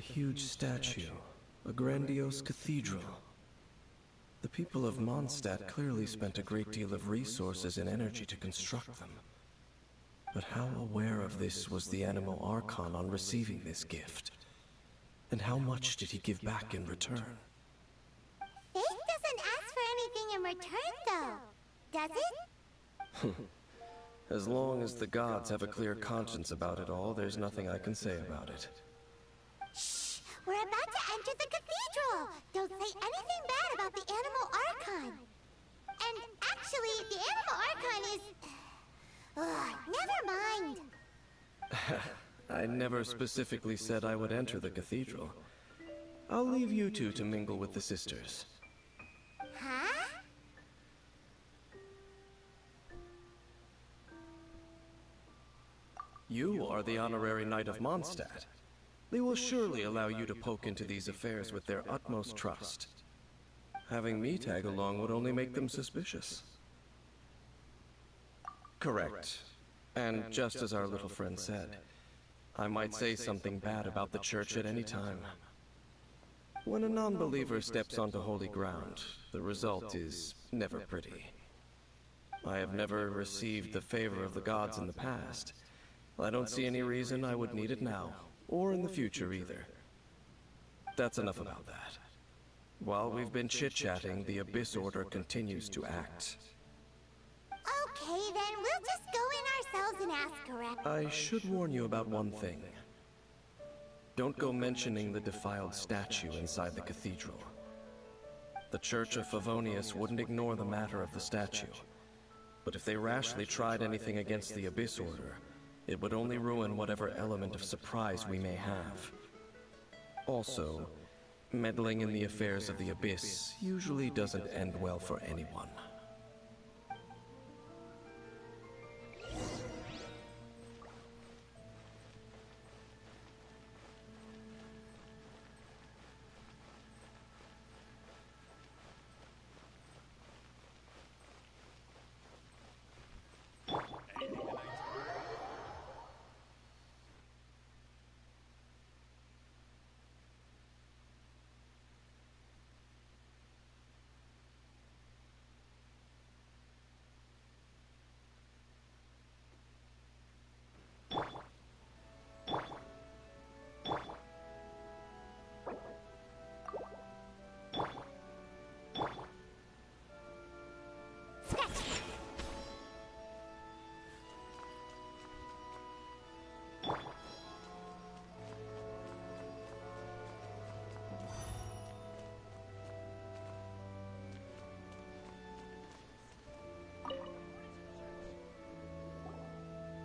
huge statue, a grandiose cathedral. The people of Mondstadt clearly spent a great deal of resources and energy to construct them. But how aware of this was the Animo Archon on receiving this gift? And how much did he give back in return? Faith doesn't ask for anything in return, though, does it? As long as the gods have a clear conscience about it all, there's nothing I can say about it. Shh! We're about to enter the cathedral! Don't say anything bad about the Animo Archon! And actually, the Animo Archon is... never mind! I never specifically said I would enter the cathedral. I'll leave you two to mingle with the sisters. Huh? You are the honorary knight of Mondstadt. They will surely allow you to poke into these affairs with their utmost trust. Having me tag along would only make them suspicious. Correct. And just as our little friend said, I might say something bad about the church at any time. When a non-believer steps onto holy ground, the result is never pretty. I have never received the favor of the gods in the past. I don't see any reason I would need it now, or in the future either. That's enough about that. While we've been chit-chatting, the Abyss Order continues to act. Okay, then we'll just go in ourselves and ask correct. I should warn you about one thing. Don't go mentioning the defiled statue inside the cathedral. The Church of Favonius wouldn't ignore the matter of the statue. But if they rashly tried anything against the Abyss Order, it would only ruin whatever element of surprise we may have. Also, meddling in the affairs of the Abyss usually doesn't end well for anyone.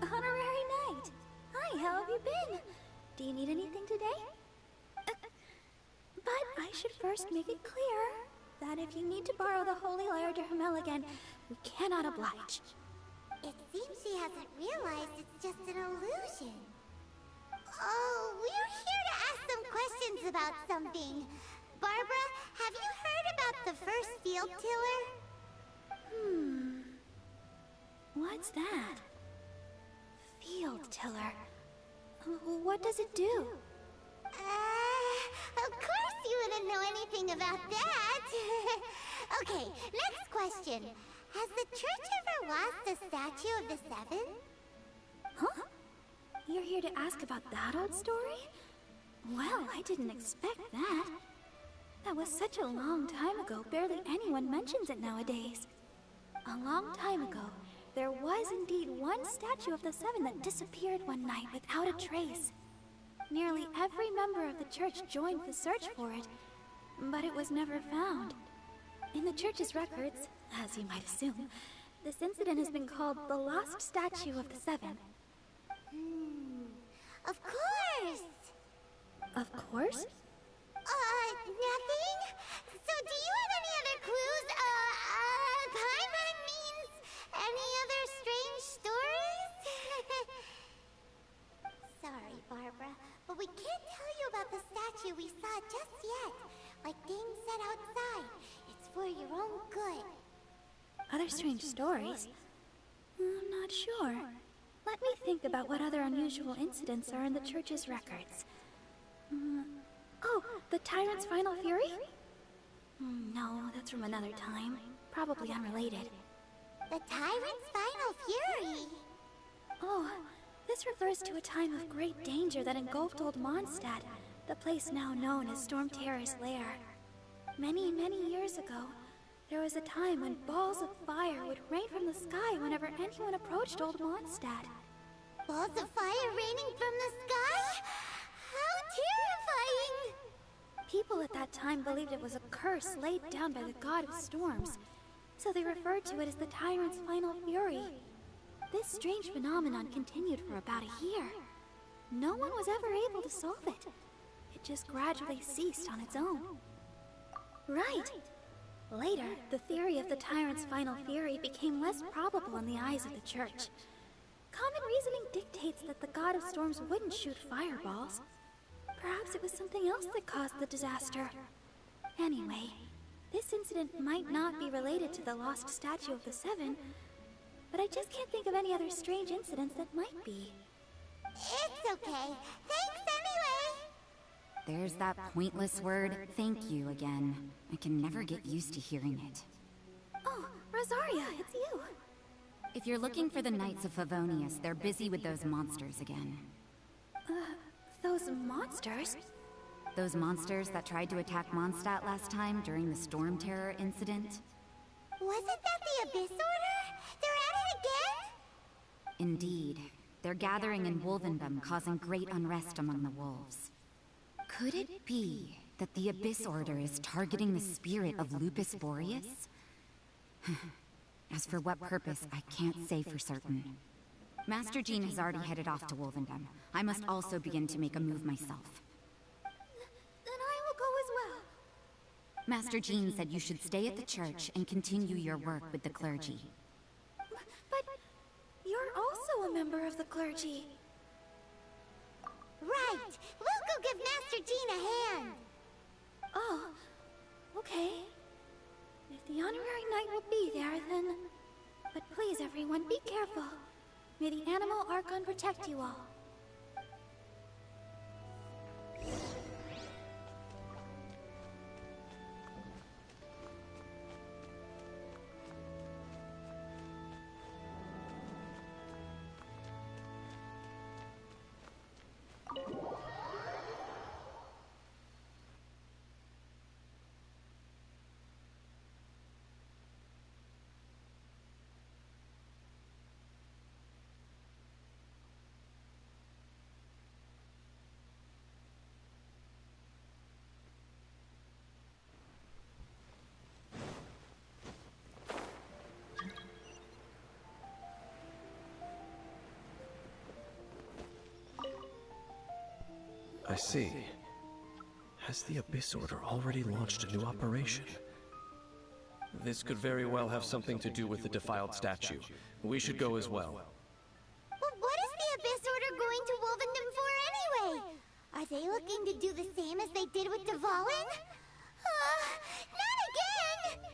Honorary Knight! Hi, how have you been? Do you need anything today? But I should first make it clear that if you need to borrow the Holy Lyre to Hermel again, we cannot oblige. It seems she hasn't realized it's just an illusion. Oh, we're here to ask some questions about something. Barbara, have you heard about the first field tiller? What's that? Field tiller. What does it do? Of course you wouldn't know anything about that. Okay, next question. Has the church ever lost a statue of the Seven? Huh? You're here to ask about that old story? Well, I didn't expect that. That was such a long time ago, barely anyone mentions it nowadays. A long time ago, there was indeed one statue of the Seven that disappeared one night without a trace. Nearly every member of the church joined the search for it, but it was never found. In the church's records, as you might assume, this incident has been called the Lost Statue of the Seven. Of course! Of course? Nothing? So do you have any other clues? Paimon means any other strange stories? Sorry, Barbara, but we can't tell you about the statue we saw just yet. Like Dame said outside, it's for your own good. Other strange stories? I'm not sure. Let me think about what other unusual incidents are in the church's records. Oh, the Tyrant's final fury? No, that's from another time. Probably unrelated. The Tyrant's final fury? Oh, this refers to a time of great danger that engulfed Old Mondstadt, the place now known as Storm Terror's lair. Many, many years ago, there was a time when balls of fire would rain from the sky whenever anyone approached Old Mondstadt. Balls of fire raining from the sky? How terrifying! People at that time believed it was a curse laid down by the god of storms, so they referred to it as the Tyrant's final fury. This strange phenomenon continued for about a year. No one was ever able to solve it. It just gradually ceased on its own. Right. Later, the theory of the Tyrant's final fury became less probable in the eyes of the Church. Common reasoning dictates that the god of storms wouldn't shoot fireballs. Perhaps it was something else that caused the disaster. Anyway, this incident might not be related to the lost statue of the Seven, but I just can't think of any other strange incidents that might be. It's okay. Thanks anyway! There's that pointless word, thank you, again. I can never get used to hearing it. Oh, Rosaria, it's you. If you're looking for the Knights of Favonius, they're busy with those monsters again. Those monsters? Those monsters that tried to attack Mondstadt last time during the Storm Terror incident? Wasn't that the Abyss Order? They're at it again? Indeed. They're gathering in Wolvendom, causing great unrest among the wolves. Could it be that the Abyss Order is targeting the spirit of Lupus Boreas? As for what purpose, I can't say for certain. Master Jean has already headed off to Wolvendom. I must also begin to make a move myself. Then I will go as well. Master Jean said you should stay at the church and continue your work with the clergy. But you're also a member of the clergy. Right! We'll go give Master Jean a hand! Oh, okay. If the honorary knight will be there, then... But please, everyone, be careful. May the Animal Archon protect you all. I see. Has the Abyss Order already launched a new operation? This could very well have something to do with the defiled statue. We should go as well. But what is the Abyss Order going to Wolvendom for anyway? Are they looking to do the same as they did with Dvalin? Not again!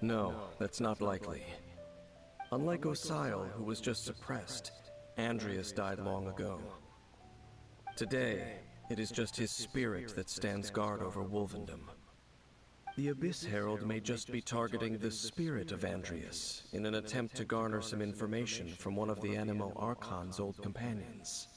No, that's not likely. Unlike Osile, who was just suppressed, Andreas died long ago. Today, it is just his spirit that stands guard over Wolvendom. The Abyss Herald may just be targeting the spirit of Andreas in an attempt to garner some information from one of the Animal Archon's old companions.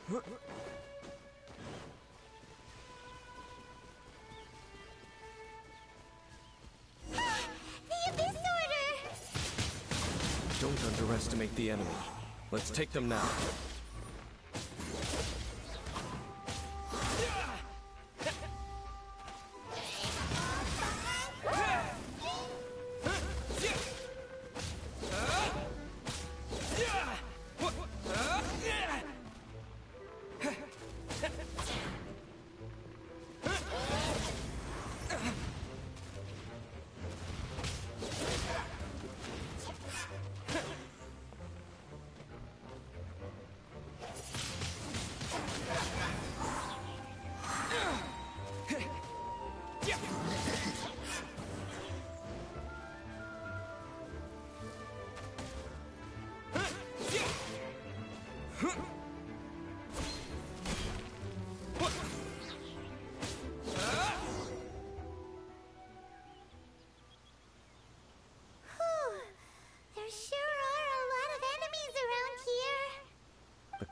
The Abyss Order! Don't underestimate the enemy. Let's take them now.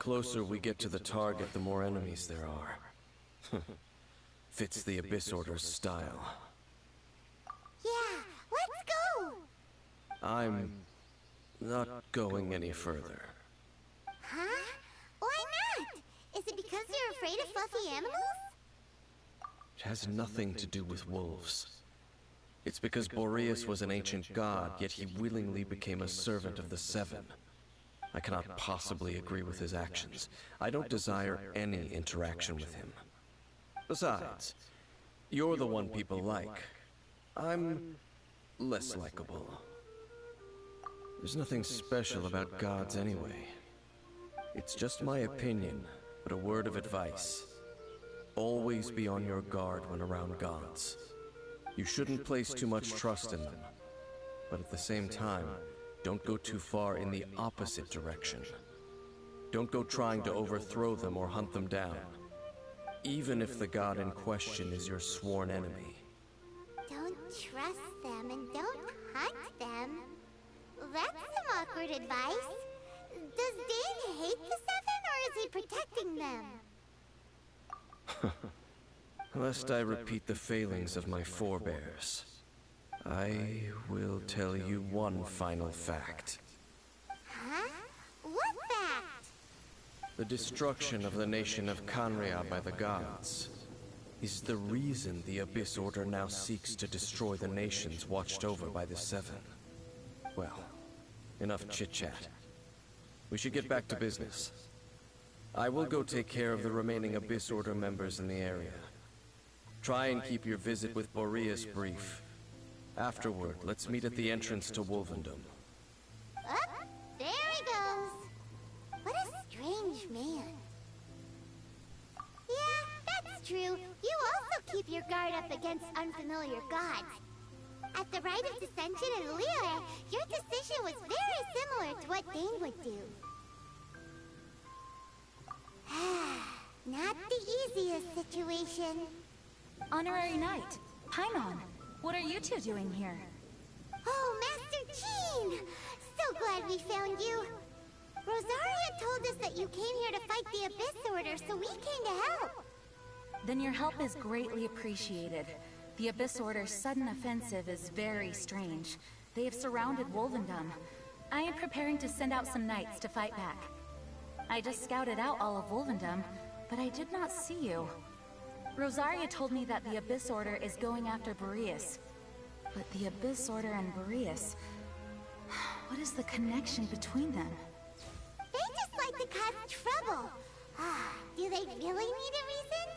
closer we get to the target, the more enemies there are. Fits the Abyss Order's style. Yeah, let's go! I'm not going any further. Huh? Why not? Is it because you're afraid of fluffy animals? It has nothing to do with wolves. It's because Boreas was an ancient god, yet he willingly became a servant of the Seven. I cannot possibly agree with his actions. I don't desire any interaction with him. Besides, you're the one people like. I'm less likable. There's nothing special about gods anyway. It's just my opinion, but a word of advice. Always be on your guard when around gods. You shouldn't place too much trust in them, but at the same time, don't go too far in the opposite direction. Don't go trying to overthrow them or hunt them down, even if the god in question is your sworn enemy. Don't trust them and don't hunt them. That's some awkward advice. Does Dane hate the Seven, or is he protecting them? Lest I repeat the failings of my forebears, I will tell you one final fact. Huh? What fact? The destruction of the nation of Khaenri'ah by the gods is the reason the Abyss Order now seeks to destroy the nations watched over by the Seven. Well, enough chit-chat. We should get back to business. I will go take care of the remaining Abyss Order members in the area. Try and keep your visit with Boreas brief. Afterward, let's meet at the entrance to Wolvendom. Up, there he goes. What a strange man. Yeah, that's true. You also keep your guard up against unfamiliar gods. At the Rite of Dissension in ELITE, your decision was very similar to what Dane would do. Not the easiest situation. Honorary Knight, Paimon, what are you two doing here? Oh, Master Jean! So glad we found you. Rosaria told us that you came here to fight the Abyss Order, so we came to help. Then your help is greatly appreciated. The Abyss Order's sudden offensive is very strange. They have surrounded Wolvendom. I am preparing to send out some knights to fight back. I just scouted out all of Wolvendom, but I did not see you. Rosaria told me that the Abyss Order is going after Boreas. But the Abyss Order and Boreas... What is the connection between them? They just like to cause trouble. Do they really need a reason?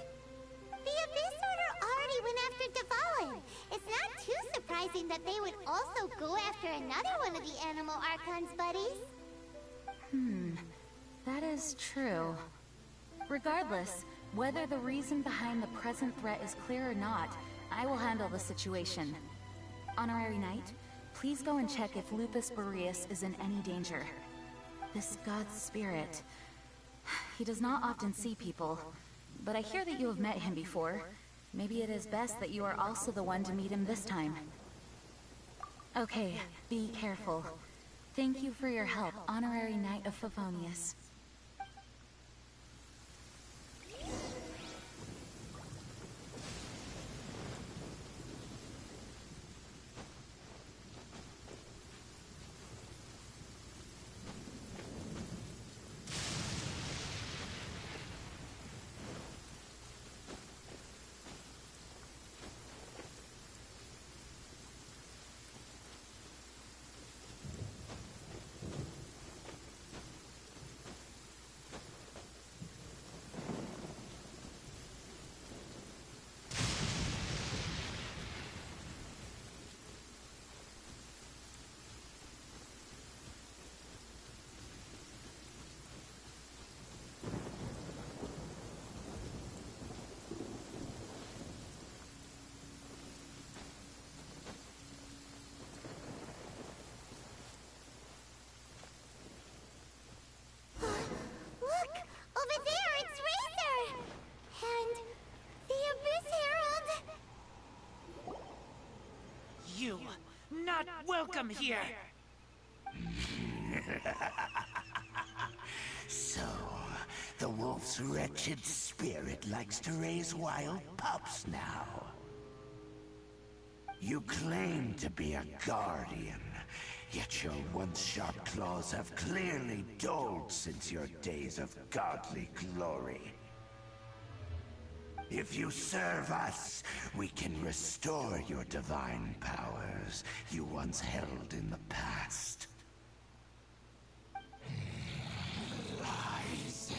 The Abyss Order already went after Dvalin. It's not too surprising that they would also go after another one of the Animal Archon's buddies. That is true. Regardless, whether the reason behind the present threat is clear or not, I will handle the situation. Honorary Knight, please go and check if Lupus Boreas is in any danger. This god's spirit... He does not often see people, but I hear that you have met him before. Maybe it is best that you are also the one to meet him this time. Okay, be careful. Thank you for your help, Honorary Knight of Favonius. Not welcome here! So, The wolf's wretched spirit likes to raise wild pups now. You claim to be a guardian, yet your once sharp claws have clearly dulled since your days of godly glory. If you serve us, we can restore your divine powers you once held in the past. Lies.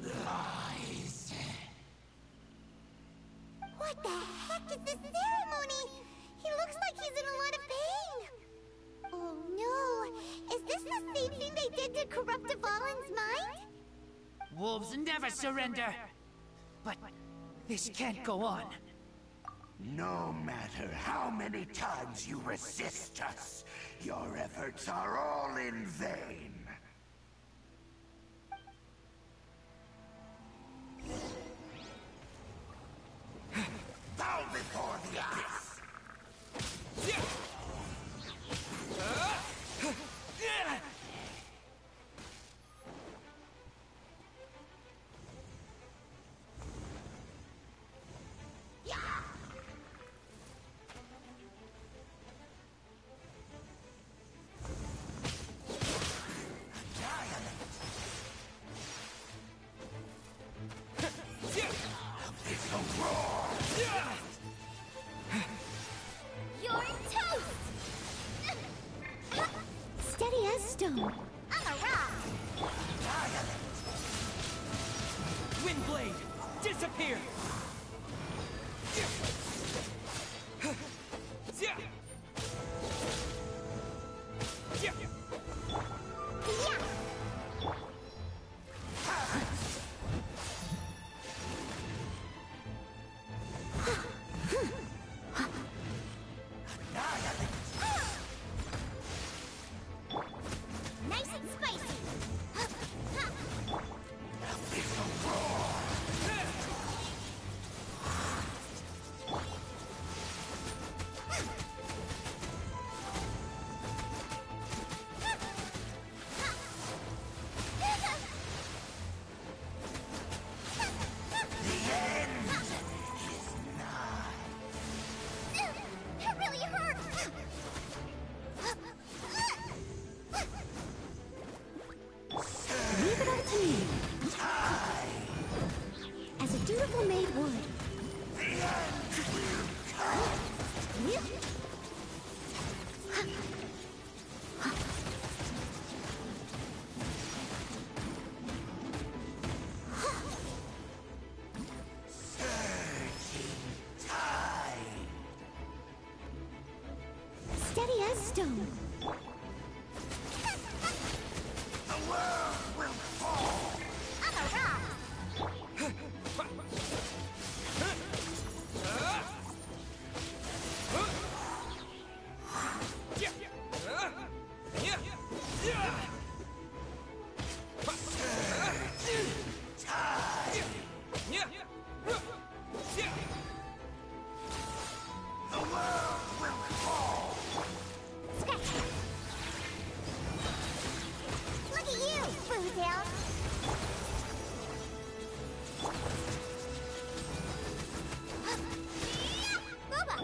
Lies. What the heck is this ceremony? He looks like he's in a lot of pain. Oh no, is this the same thing they did to corrupt Dvalin's mind? Wolves never surrender. But this can't go on. No matter how many times you resist us, your efforts are all in vain. Bow before the abyss! You're toast! Steady as stone. I'm a rock. Windblade, disappear! Nice and spicy. That really hurt. Leave it up to me. As a dutiful maid would. Steady as stone. The world will fall! I'm a rock. The world will fall! Look at you, Foodhound. Boba.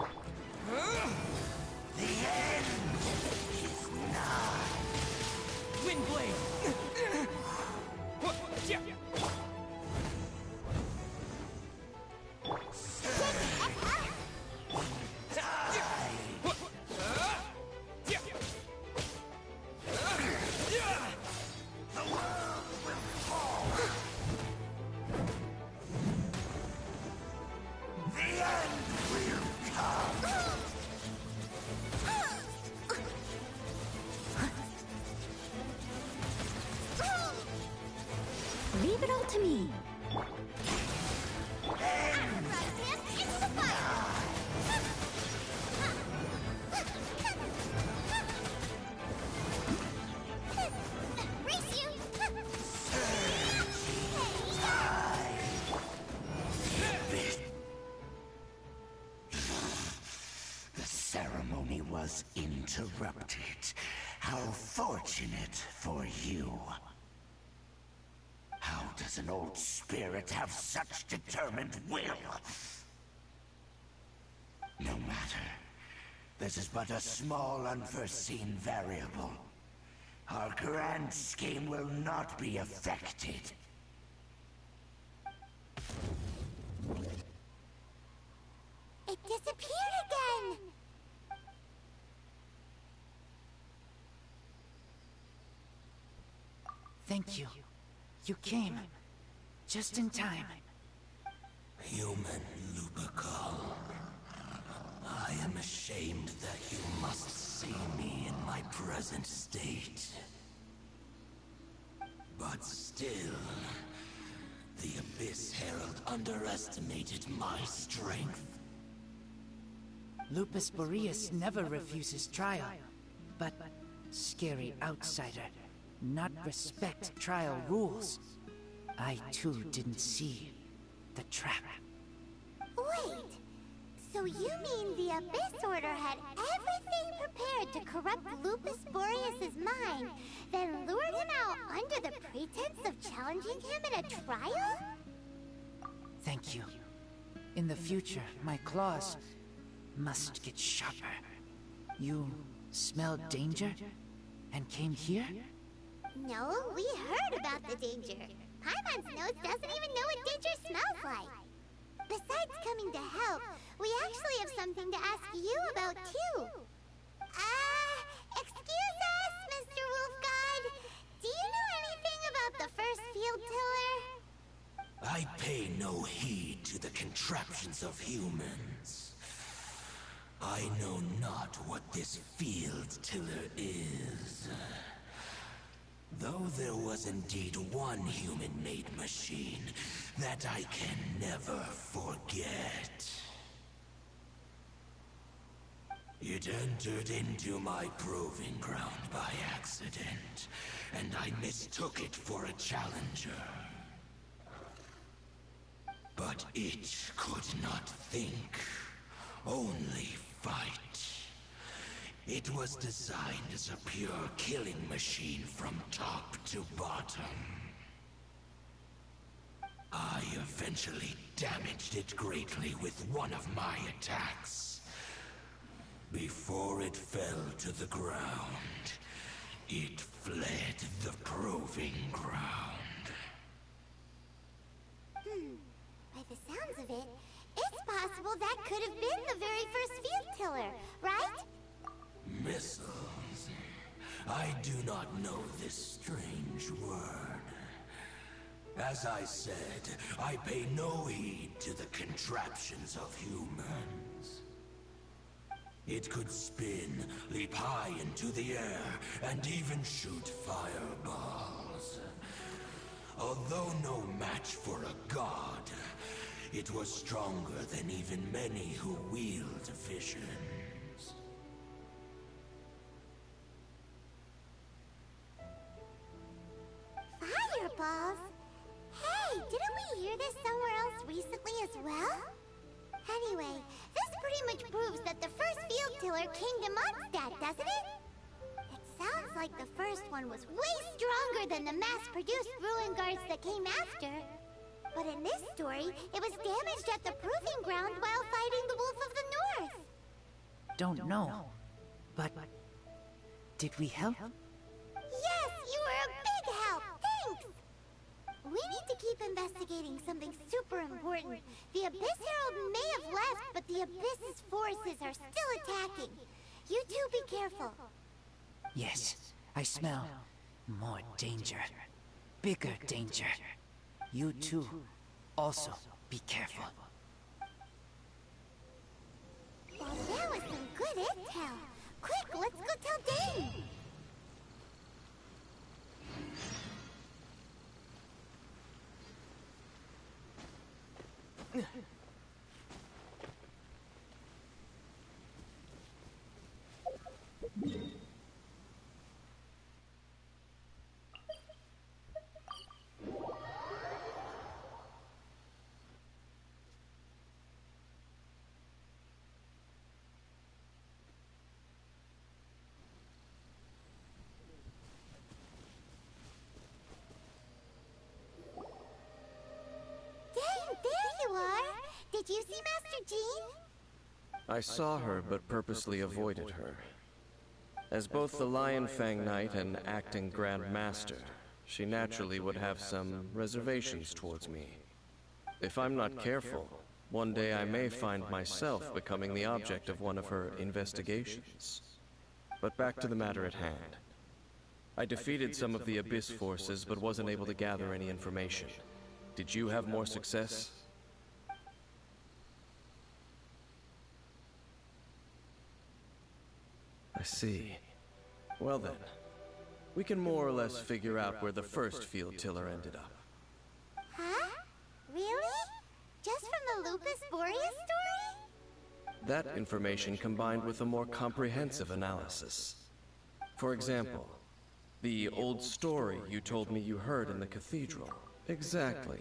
The end is nigh. Windblade! The world will fall! The end will come! Leave it all to me. Race you! The ceremony was interrupted. How fortunate for you. does an old spirit have such determined will? No matter. This is but a small, unforeseen variable. Our grand scheme will not be affected. It disappeared again! Thank you. You came. Just in time. Human Lupercal. I am ashamed that you must see me in my present state. But still, the Abyss Herald underestimated my strength. Lupus Boreas never refuses trial, but scary outsider, not respect trial rules. I too didn't see the trap. Wait! So you mean the Abyss Order had everything prepared to corrupt Lupus Boreas' mind, then lured him out under the pretense of challenging him in a trial? Thank you. In the future, my claws must get sharper. You smelled danger and came here? No, we heard about the danger. Paimon's nose doesn't even know what danger smells like. Besides coming to help, we actually have something to ask you about too. Excuse us, Mr. Wolf God. Do you know anything about the first field tiller? I pay no heed to the contraptions of humans. I know not what this field tiller is. Though there was indeed one human-made machine that I can never forget. It entered into my proving ground by accident, and I mistook it for a challenger. But it could not think, only fight. It was designed as a pure killing machine from top to bottom. I eventually damaged it greatly with one of my attacks. Before it fell to the ground, it fled the proving ground. By the sounds of it, it's possible that could have been the very first field tiller, right? Missiles. I do not know this strange word. As I said, I pay no heed to the contraptions of humans. It could spin, leap high into the air, and even shoot fireballs. Although no match for a god, it was stronger than even many who wield vision. Fireballs? Hey, didn't we hear this somewhere else recently as well? Anyway, this pretty much proves that the first field tiller came to Mondstadt, doesn't it? It sounds like the first one was way stronger than the mass-produced ruin guards that came after. But in this story, it was damaged at the proving ground while fighting the Wolf of the North. Don't know, but did we help? Yes, you were a big help! Thanks! We need to keep investigating something super important. The Abyss Herald may have left, but the Abyss's forces are still attacking. You two be careful. Yes, I smell more danger. Bigger danger. You too, also be careful. Well, that was some good intel. Quick, let's go tell Dane! Did you see Master Jean? I saw her, but purposely avoided her. As both the Lion Fang Knight and acting Grand Master, she naturally would have some reservations towards me. If I'm not careful, one day I may find myself becoming the object of one of her investigations. But back to the matter at hand. I defeated some of the Abyss forces, but wasn't able to gather any information. Did you have more success? I see. Well then, we can more or less figure out where the first field tiller ended up. Huh? Really? Just from the Lupus Boreas story? That information combined with a more comprehensive analysis. For example, the old story you told me you heard in the cathedral. Exactly.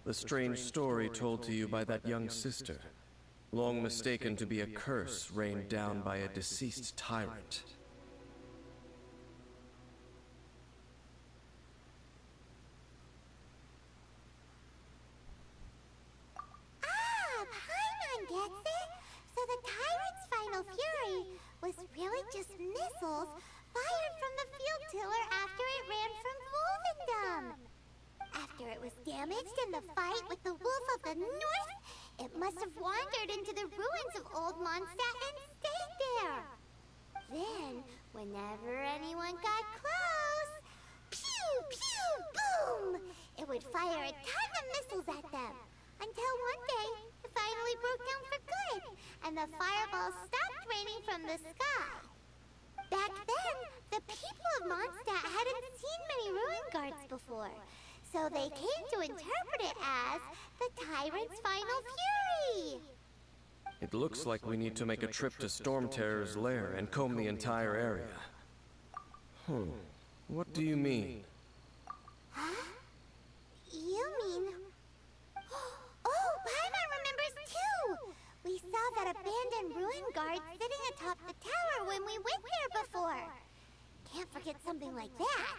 The strange story told to you by that young sister, long mistaken to be a curse rained down by a deceased tyrant. Paimon gets it! So the Tyrant's final fury was really just missiles fired from the field tiller after it ran from Wolvendom. After it was damaged in the fight with the Wolf of the North, it must have wandered into the ruins of Old Mondstadt and stayed there. Then, whenever anyone got close, pew, pew, boom! It would fire a ton of missiles at them. Until one day, it finally broke down for good, and the fireballs stopped raining from the sky. Back then, the people of Mondstadt hadn't seen many ruin guards before, so they came to interpret it as the Tyrant's final fury. It looks like we need to make a trip to Storm Terror's lair and comb the entire area. What do you mean? Huh? You mean... Oh, Paimon remembers too! We saw that abandoned ruin guard sitting atop the tower when we went there before. Can't forget something like that.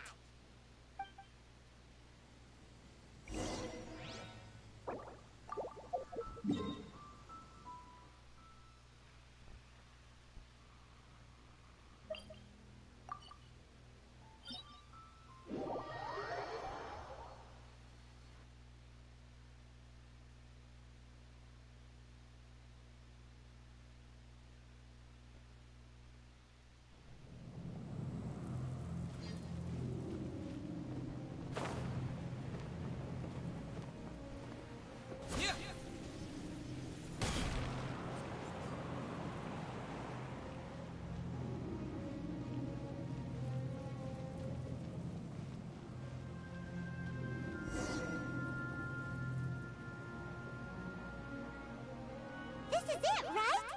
This is it, right?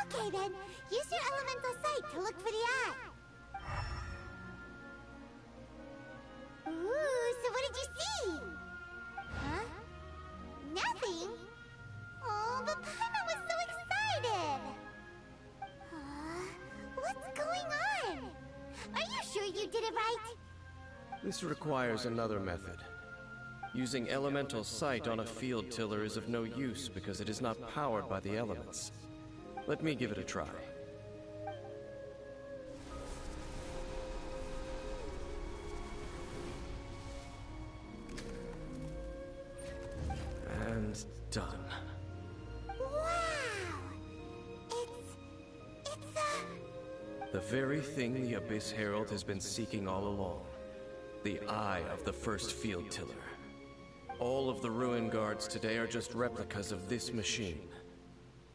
Okay then, use your elemental sight to look for the eye. Ooh, so what did you see? Huh? Nothing? Oh, but Paimon was so excited! What's going on? Are you sure you did it right? This requires another method. Using elemental sight on a field tiller is of no use because it is not powered by the elements. Let me give it a try. And done. Wow! It's the very thing the Abyss Herald has been seeking all along. The eye of the first field tiller. All of the ruin guards today are just replicas of this machine.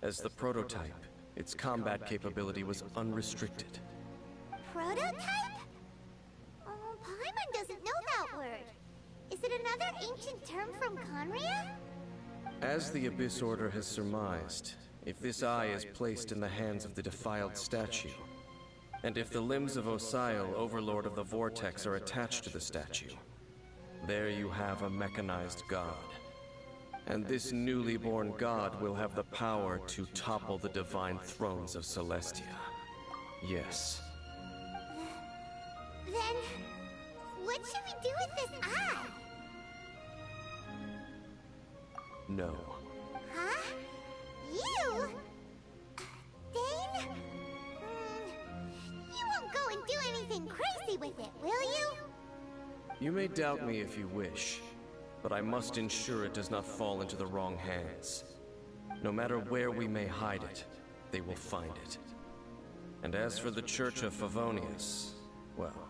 As the prototype, its combat capability was unrestricted. Prototype? Oh, Paimon doesn't know that word. Is it another ancient term from Conria? As the Abyss Order has surmised, if this eye is placed in the hands of the defiled statue, and if the limbs of Osiel, Overlord of the Vortex, are attached to the statue, there you have a mechanized god. And this newly born god will have the power to topple the divine thrones of Celestia. Yes. Then, what should we do with this eye? No. You may doubt me if you wish, but I must ensure it does not fall into the wrong hands. No matter where we may hide it, they will find it. And as for the Church of Favonius, well,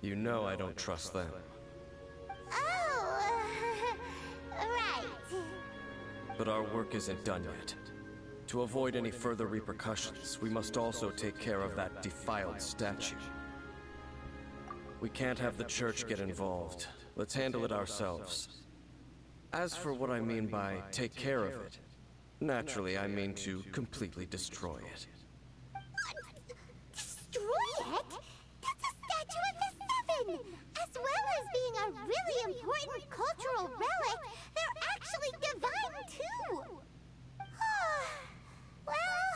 you know I don't trust them. Oh, right. But our work isn't done yet. To avoid any further repercussions, we must also take care of that defiled statue. We can't have the Church get involved. Let's handle it ourselves. As for what I mean by take care of it, naturally I mean to completely destroy it. Destroy it? That's a statue of the Seven! As well as being a really important cultural relic, they're actually divine too! Well,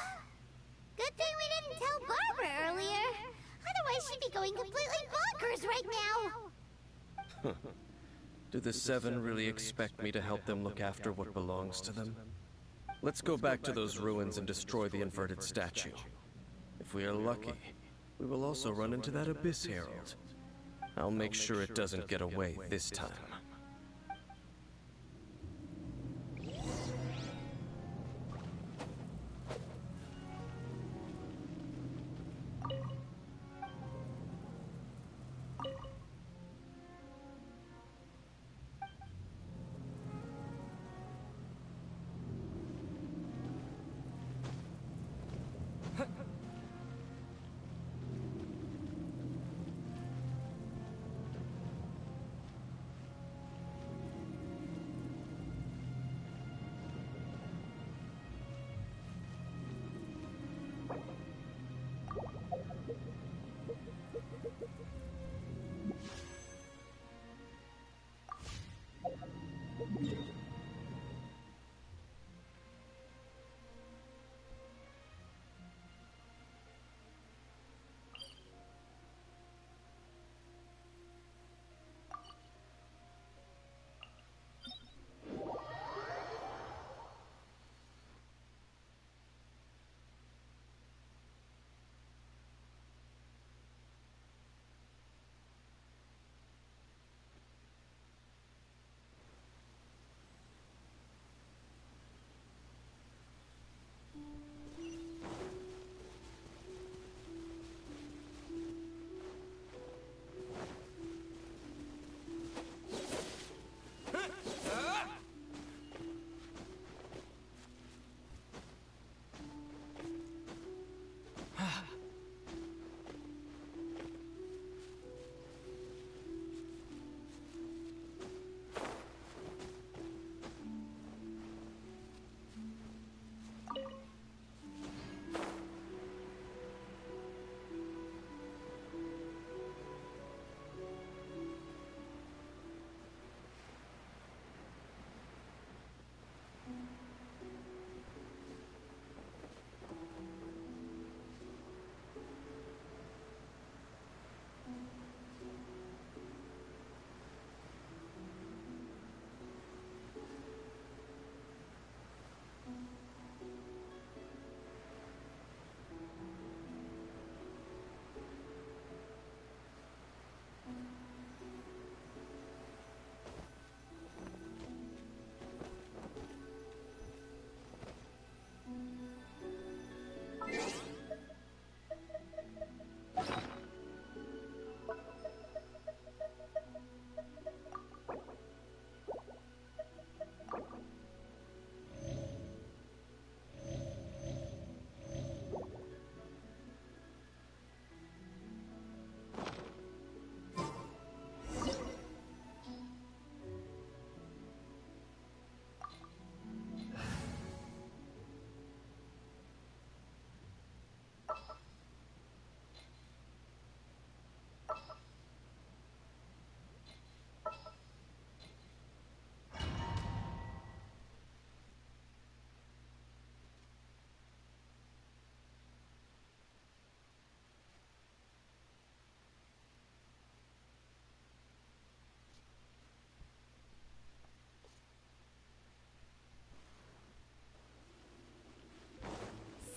good thing we didn't tell Barbara earlier. Otherwise she'd be going completely bonkers right now! Do the Seven really expect me to help them look after what belongs to them? Let's go back to those ruins and destroy the inverted statue. If we are lucky, we will also run into that Abyss Herald. I'll make sure it doesn't get away this time.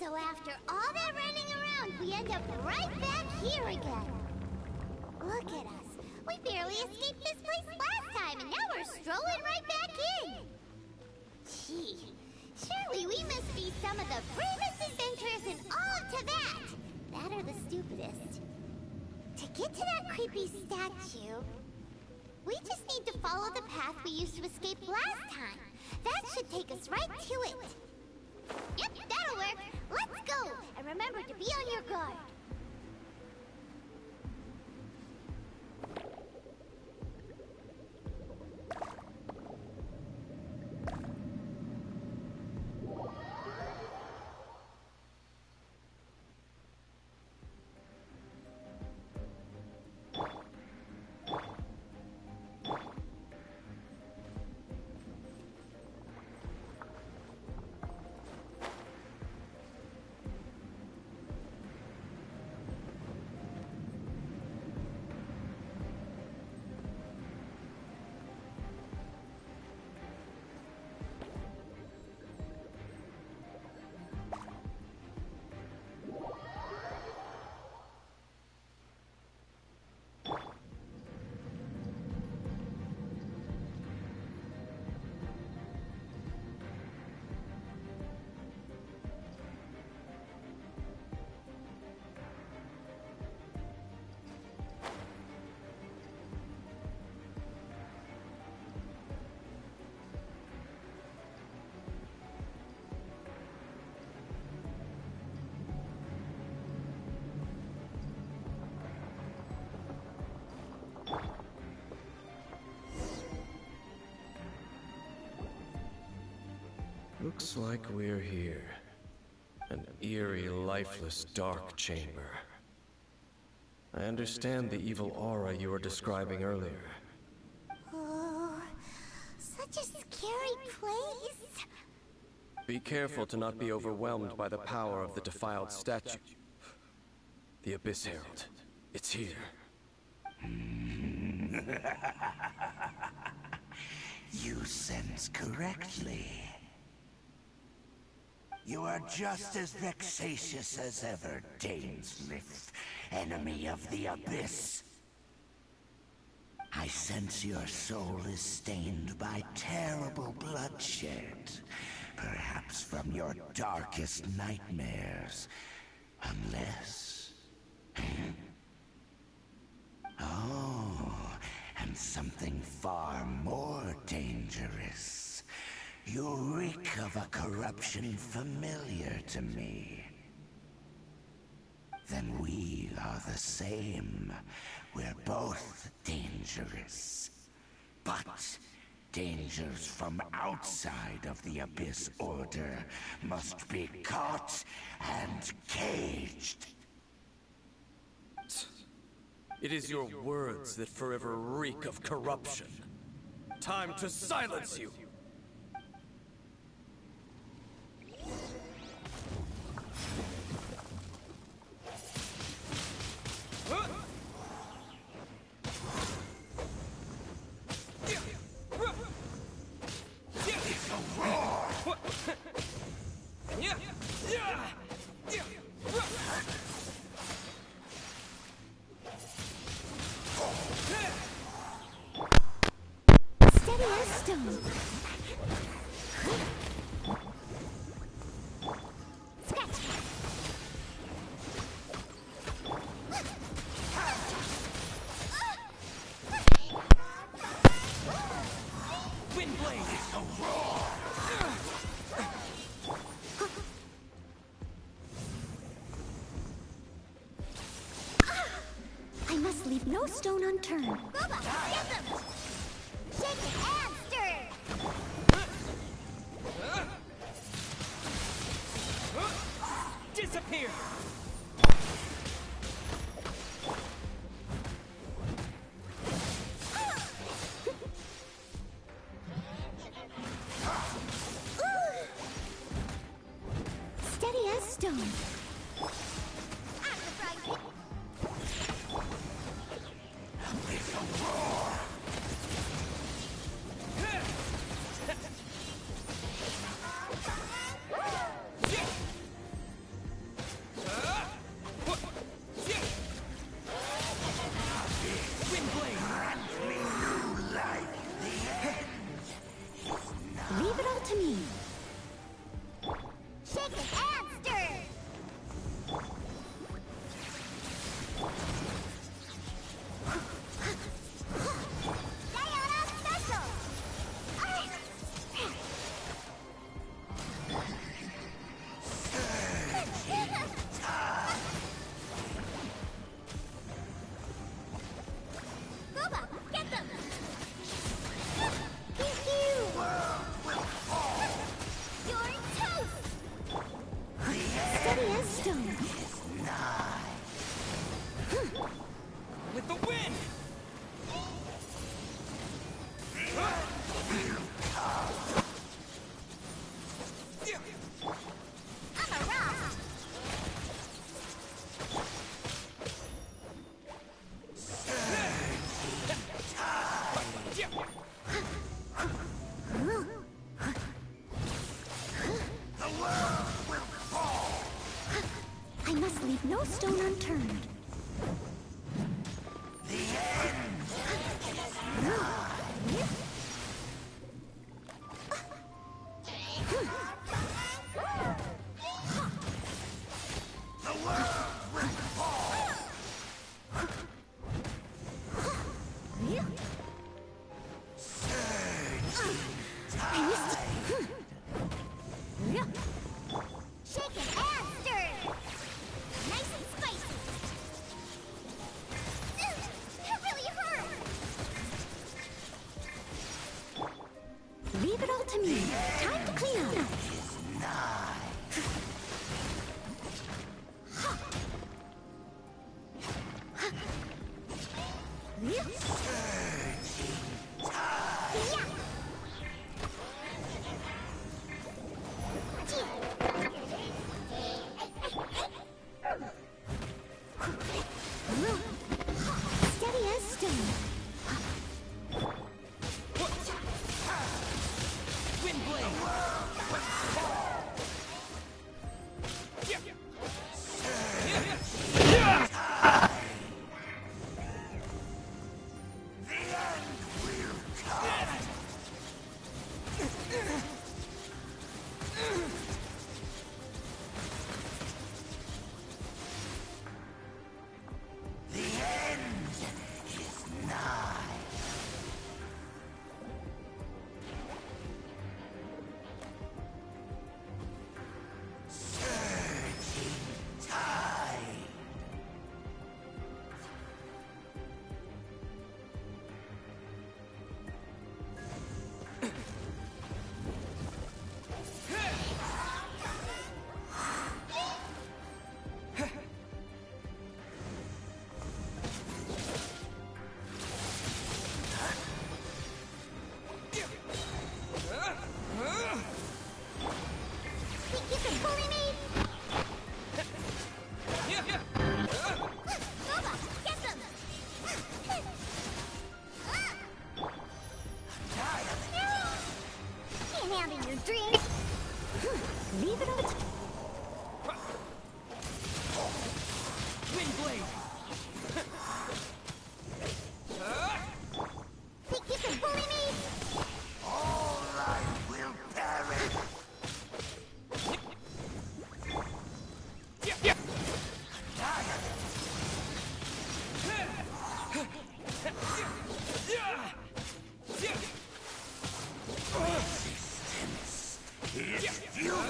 So after all that running around, we end up right back here again. Look at us. We barely escaped this place last time, and now we're strolling right back in. Gee, surely we must be some of the bravest adventurers in all of Teyvat. That or the stupidest. To get to that creepy statue, we just need to follow the path we used to escape last time. That should take us right to it. Yep, that'll work. Let's go, and remember to be on your guard. Looks like we're here. An eerie, lifeless, dark chamber. I understand the evil aura you were describing earlier. Oh, such a scary place. Be careful to not be overwhelmed by the power of the defiled statue. The Abyss Herald. It's here. You sense correctly. You are just as vexatious as ever, Dainsmith, enemy of the Abyss. I sense your soul is stained by terrible bloodshed, perhaps from your darkest nightmares, unless... Oh, and something far more dangerous. You reek of a corruption familiar to me. Then we are the same. We're both dangerous. But dangers from outside of the Abyss Order must be caught and caged. It is your words that forever reek of corruption. Time to silence you! Steady as stone. Scratch. Windblade! I must leave no stone unturned. Robot, get them! Shake and stir! Disappear! Steady as stone. Windblade! I must leave no stone unturned. The end is nigh. The world will fall. Surging tide. Shaken and stirred. Nice and spicy. That really hurt. Leave it all to me. Time to clean up. Is nigh. Surging tide. Steady as stone. Wind blade. The end will come. The end is nigh. Surging tide. Think you can bully me? Boba, get them! Can't handle your drink. Leave it all to Wind blade. Think you can bully me? All life will perish. Resistance is futile.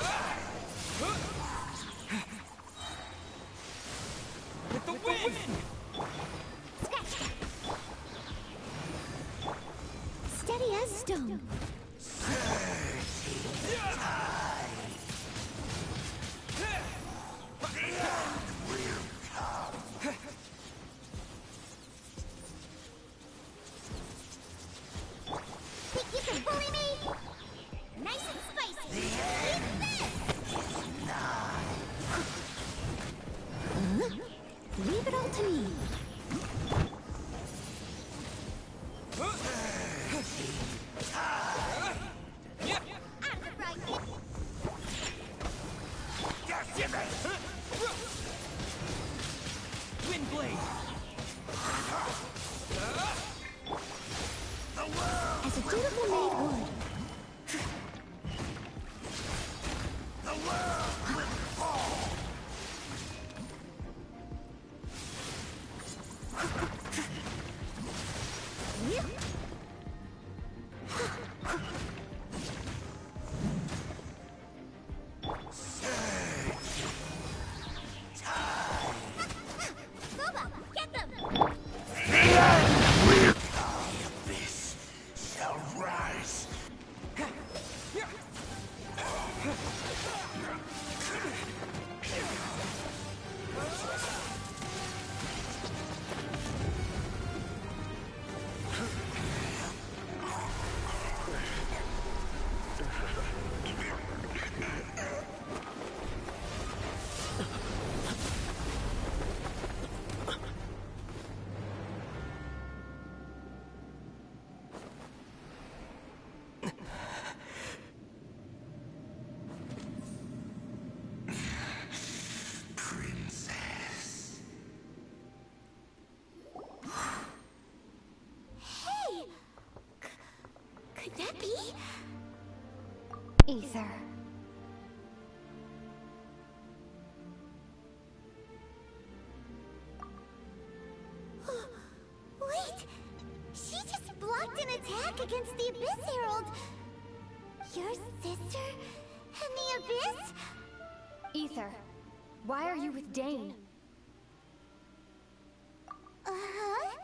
With the wind. Scratch that. steady as stone. Surging tide. The end will come. Think you can bully me? Nice and spicy. The end is nigh. Leave it all to me. I'm surprised. Wind blade. As a dutiful maid would. The world will fall. Boba, get them! The end will come. The abyss shall rise. really? Ether. Wait! She just blocked an attack against the Abyss Herald! Your sister and the Abyss? Ether, why are you with Dane? Uh-huh.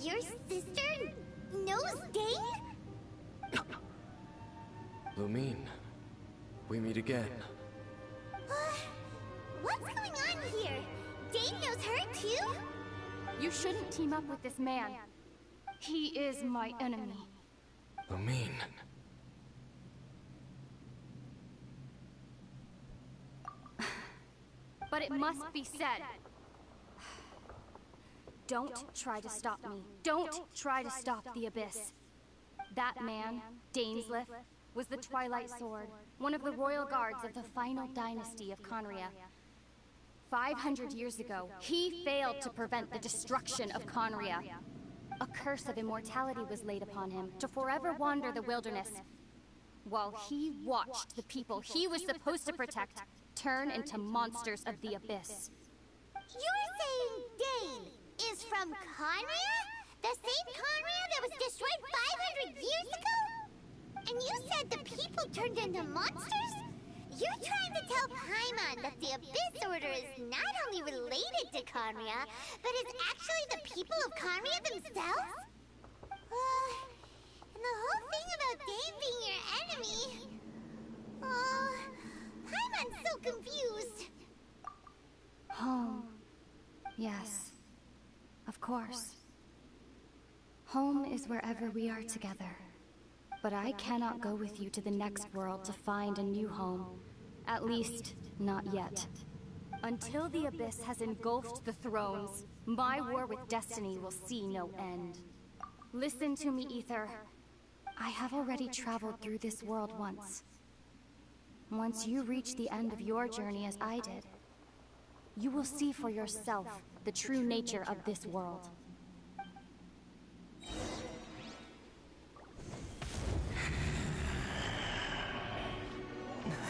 Your sister knows Dane? Lumine, we meet again. What's going on here? Dane knows her too? You shouldn't team up with this man. He is my enemy. Lumine. But it must be said. Don't try to stop me. Don't try to stop the Abyss. That man, Dainsleif, was the Twilight Sword, one of the royal guards of the final dynasty of Conria. 500 years ago, he failed to prevent the destruction of Conria. A curse of immortality was laid upon him to forever wander the wilderness, while he watched the people he was supposed to protect turn into monsters of the Abyss. You're saying Dane is from Conria? The same Conria that was destroyed 500 years ago? And you said the people turned into monsters? You're trying to tell Paimon that the Abyss Order is not only related to Conria, but is actually the people of Conria themselves? And the whole thing about Dane being your enemy... Oh, Paimon's so confused. Home. Yes. Of course. Home is wherever we are together. But I cannot go with you to the next world to find a new home. At least, not yet. Until the Abyss has engulfed the thrones, my war with destiny will see no end. Listen to me, Ether. I have already traveled through this world once. Once you reach the end of your journey as I did, you will see for yourself the true nature of this world.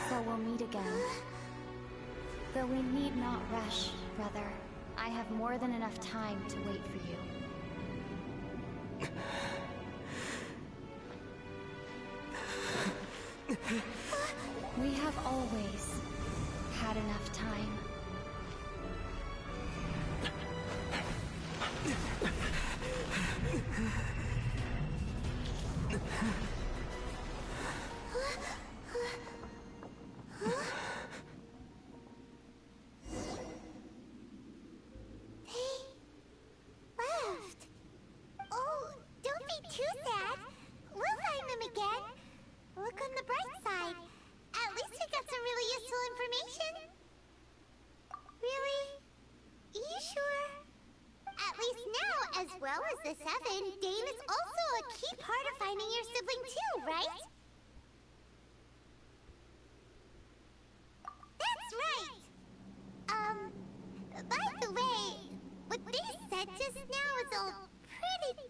So we'll meet again. Though we need not rush, brother. I have more than enough time to wait for you. We have always had enough time.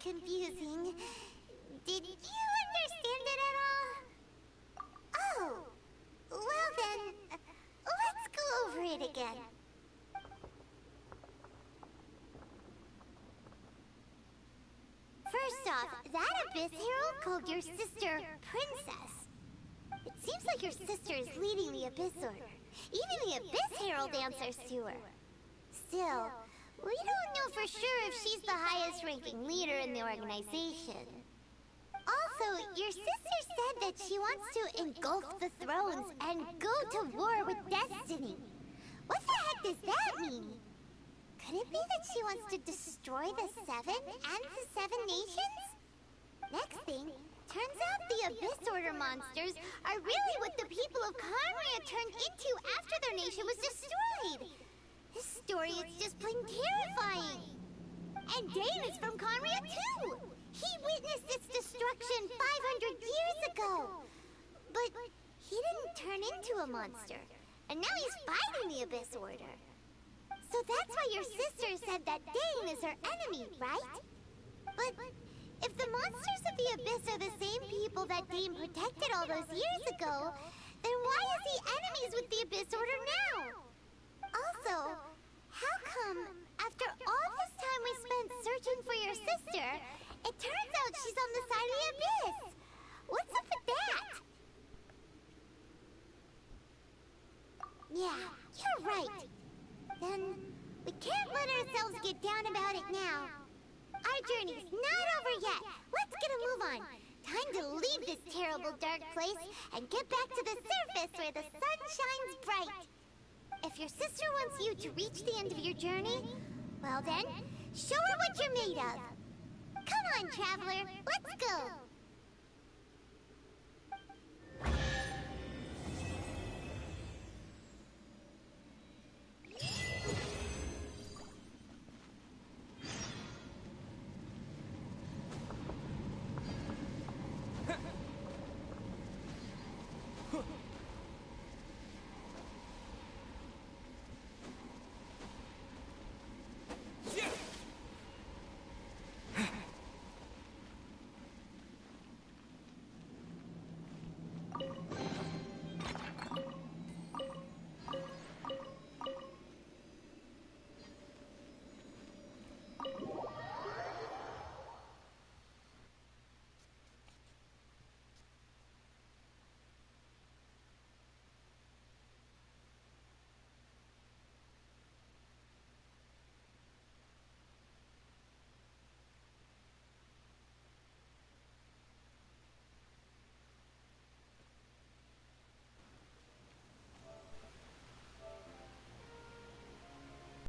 Confusing. Did you understand it at all? Oh, well then, let's go over it again. First off, that Abyss Herald called your sister Princess. It seems like your sister is leading the Abyss Order. Even the Abyss Herald answers to her. Still, we don't know for sure if she's the highest-ranking leader in the organization. Also, your sister said that she wants to engulf the thrones and go to war with destiny. What the heck does that mean? Could it be that she wants to destroy the Seven and the Seven Nations? Next thing, turns out the Abyss Order monsters are really what the people of Conria turned into after their nation was destroyed. This story is just plain terrifying. And Dane is from Conria too. He witnessed its destruction 500 years ago. But he didn't turn into a monster. And now he's fighting the Abyss Order. So that's why your sister said that Dane is her enemy, right? But if the monsters of the Abyss are the same people that Dane protected all those years ago, then why is he enemies with the Abyss Order now? Also, how come, after all this time we spent searching for your sister, it turns out she's on the side of the Abyss? What's up with that? Yeah, you're right. Then, we can't let ourselves get down about it now. Our journey's not over yet. Let's get a move on. Time to leave this terrible dark place and get back to the surface where the sun shines bright. If your sister wants you to reach the end of your journey, well then, show her what you're made of. Come on, traveler, let's go.